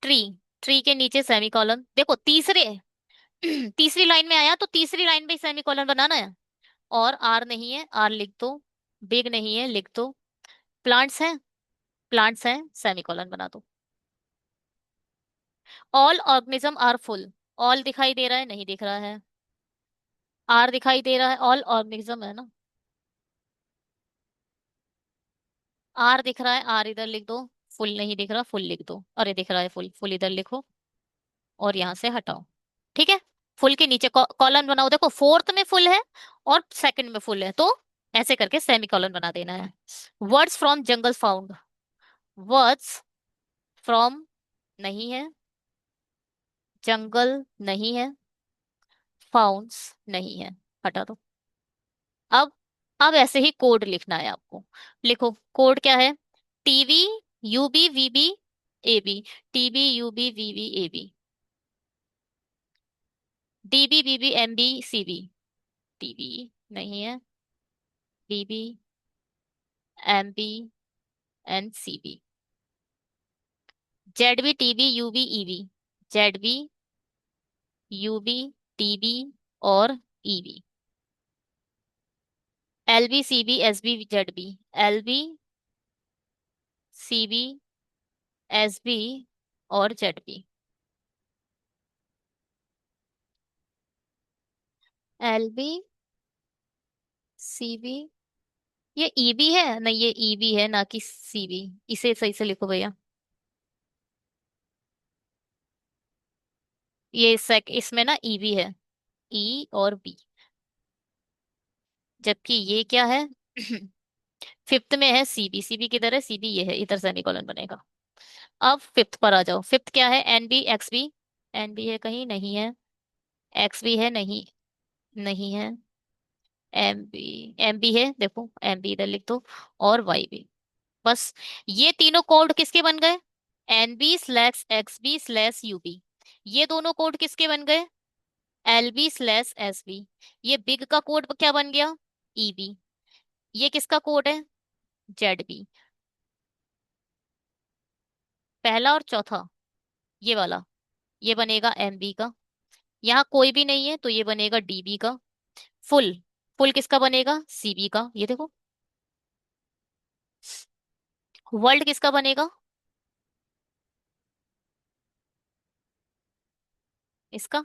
ट्री, ट्री के नीचे सेमीकोलन, देखो तीसरे तीसरी लाइन में आया तो तीसरी लाइन में सेमीकोलन बनाना है। और आर नहीं है आर लिख दो। बिग नहीं है लिख दो। प्लांट्स हैं, प्लांट्स हैं, सेमीकोलन बना दो। All organism are full. All दिखाई दे रहा है, नहीं दिख रहा है। आर दिखाई दे रहा है, ऑल ऑर्गेनिज्म है ना। आर दिख रहा है, आर इधर लिख दो। फुल नहीं दिख रहा, फुल लिख दो। अरे दिख रहा है फुल, फुल इधर लिखो। और यहां से हटाओ। ठीक है। फुल के नीचे कॉलन बनाओ, देखो फोर्थ में फुल है और सेकंड में फुल है, तो ऐसे करके सेमी कॉलन बना देना है। Words from jungle found. Words from नहीं है, जंगल नहीं है, फाउंड्स नहीं है, हटा दो। अब अब ऐसे ही कोड लिखना है आपको। लिखो कोड क्या है। TV, UB VB AB. TB UB VB AB. DB BB MB CB. TB नहीं है, BB MB and CB. ZB TB UB EB. ZB UB TB और EB. LB CB SB ZB. LB CB SB और जेडबी। एलबी सीबी, ये ईबी है नहीं, ये ईबी है ना कि सीबी। इसे सही से लिखो भैया। ये सेक इसमें ना ईबी है, ई और बी। जबकि ये क्या है फिफ्थ में है सीबी। सीबी किधर है, सीबी ये है, इधर सेमीकोलन बनेगा। अब फिफ्थ पर आ जाओ। फिफ्थ क्या है, N B X B. N B है कहीं, नहीं है। एक्स बी है नहीं, नहीं है। एम बी है, देखो एम बी इधर लिख दो। और वाई बी। बस, ये तीनों कोड किसके बन गए, N B slash X B slash U B. ये दोनों कोड किसके बन गए, L B slash S B. ये बिग का कोड क्या बन गया, ई बी। ये किसका कोड है, जेड बी। पहला और चौथा, ये वाला, ये बनेगा एम बी का। यहाँ कोई भी नहीं है तो ये बनेगा डीबी का। फुल, फुल किसका बनेगा, सीबी का, ये देखो। वर्ल्ड किसका बनेगा, इसका।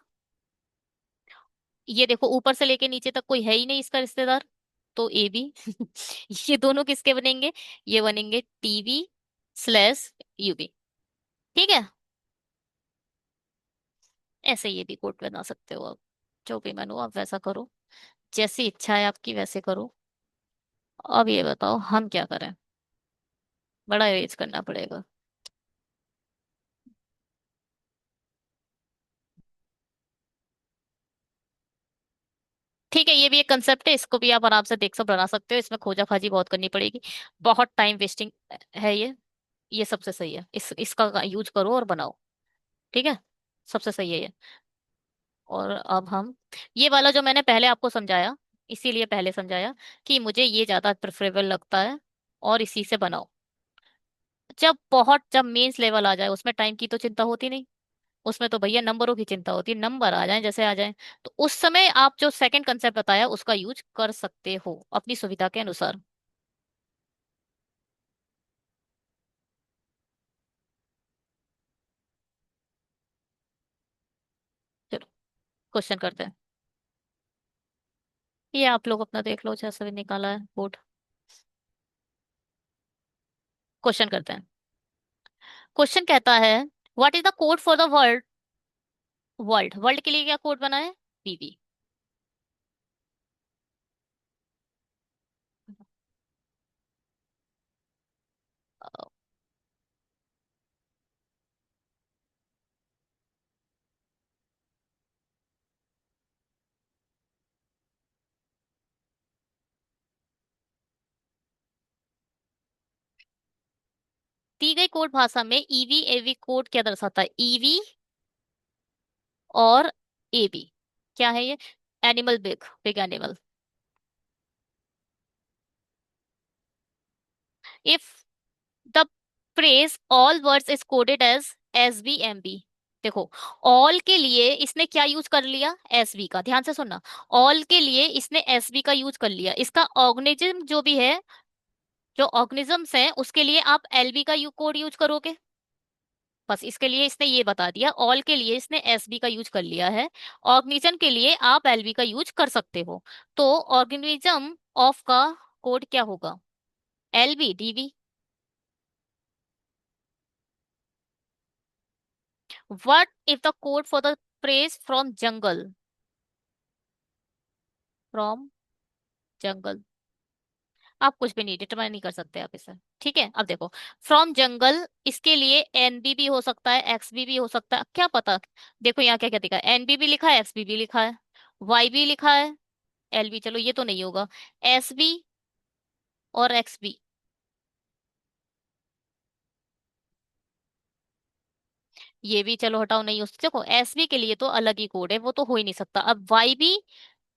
ये देखो ऊपर से लेके नीचे तक कोई है ही नहीं इसका रिश्तेदार, तो ए बी ये दोनों किसके बनेंगे, ये बनेंगे टीबी स्लैश यूबी। ठीक है। ऐसे ये भी कोड बना सकते हो आप। जो भी मन हो आप वैसा करो, जैसी इच्छा है आपकी वैसे करो। अब ये बताओ हम क्या करें? बड़ा अरेंज करना पड़ेगा। ठीक है, ये भी एक कंसेप्ट है, इसको भी आप आराम से देख सब बना सकते हो, इसमें खोजा खाजी बहुत करनी पड़ेगी, बहुत टाइम वेस्टिंग है ये सबसे सही है, इसका यूज करो और बनाओ। ठीक है, सबसे सही है ये। और अब हम ये वाला जो मैंने पहले आपको समझाया, इसीलिए पहले समझाया कि मुझे ये ज्यादा प्रेफरेबल लगता है, और इसी से बनाओ। जब मेंस लेवल आ जाए उसमें टाइम की तो चिंता होती नहीं, उसमें तो भैया नंबरों की चिंता होती है, नंबर आ जाए जैसे आ जाए। तो उस समय आप जो सेकंड कंसेप्ट बताया उसका यूज कर सकते हो अपनी सुविधा के अनुसार। चलो क्वेश्चन करते हैं। ये आप लोग अपना देख लो जैसा भी निकाला है कोड। क्वेश्चन करते हैं। क्वेश्चन कहता है, what is the code for the world? World world के लिए क्या कोड बना है? बीबी। दी गई कोड भाषा में ईवी एवी कोड क्या दर्शाता है? ईवी और एबी क्या है ये? Animal, big big animal. If the phrase all words is coded S B M B. देखो, ऑल के लिए इसने क्या यूज कर लिया? एस बी का, ध्यान से सुनना। ऑल के लिए इसने एस बी का यूज कर लिया, इसका ऑर्गेनिज्म जो भी है, जो ऑर्गेनिजम्स है उसके लिए आप एलबी का कोड यूज करोगे। बस इसके लिए इसने ये बता दिया, ऑल के लिए इसने एसबी का यूज कर लिया है, ऑर्गेनिज्म के लिए आप एलबी का यूज कर सकते हो। तो ऑर्गेनिज्म ऑफ का कोड क्या होगा? LB DV. What if the code for the phrase from jungle? From jungle, आप कुछ भी नहीं डिटरमाइन नहीं कर सकते आप इसे। ठीक है, अब देखो, फ्रॉम जंगल इसके लिए एनबी भी हो सकता है, एक्सबी भी हो सकता है, क्या पता। देखो यहाँ क्या क्या दिखा है, एनबी भी लिखा है, एक्सबी भी लिखा है, वाई भी लिखा है, एलबी चलो ये तो नहीं होगा, एसबी और एक्सबी। ये भी चलो हटाओ, नहीं हो देखो एसबी के लिए तो अलग ही कोड है, वो तो हो ही नहीं सकता। अब वाई बी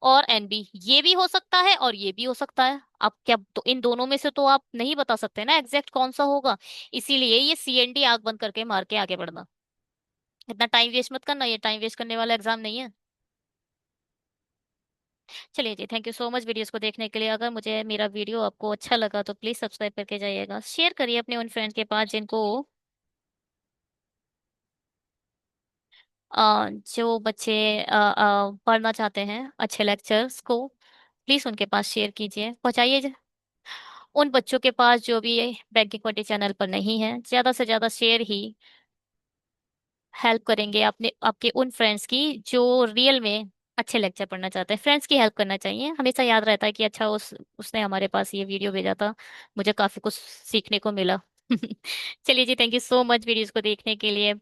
और एनबी ये भी हो सकता है और ये भी हो सकता है। अब क्या, तो इन दोनों में से तो आप नहीं बता सकते ना एग्जैक्ट कौन सा होगा। इसीलिए ये सीएनडी आंख बंद करके मार के आगे बढ़ना। इतना टाइम वेस्ट मत करना, ये टाइम वेस्ट करने वाला एग्जाम नहीं है। चलिए जी, thank you so much videos को देखने के लिए। अगर मुझे मेरा वीडियो आपको अच्छा लगा तो प्लीज सब्सक्राइब करके जाइएगा, शेयर करिए अपने उन फ्रेंड्स के पास जिनको जो बच्चे पढ़ना चाहते हैं अच्छे लेक्चर्स को, प्लीज उनके पास शेयर कीजिए, पहुंचाइए उन बच्चों के पास जो भी बैंकिंग पट्टी चैनल पर नहीं है। ज्यादा से ज्यादा शेयर ही हेल्प करेंगे अपने आपके उन फ्रेंड्स की जो रियल में अच्छे लेक्चर पढ़ना चाहते हैं। फ्रेंड्स की हेल्प करना चाहिए, हमेशा याद रहता है कि अच्छा उसने हमारे पास ये वीडियो भेजा था, मुझे काफी कुछ सीखने को मिला। चलिए जी, thank you so much videos को देखने के लिए।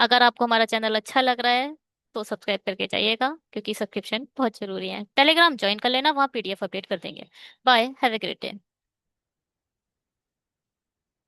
अगर आपको हमारा चैनल अच्छा लग रहा है तो सब्सक्राइब करके जाइएगा, क्योंकि सब्सक्रिप्शन बहुत जरूरी है। टेलीग्राम ज्वाइन कर लेना, वहाँ पीडीएफ अपडेट कर देंगे। Bye, have a great day.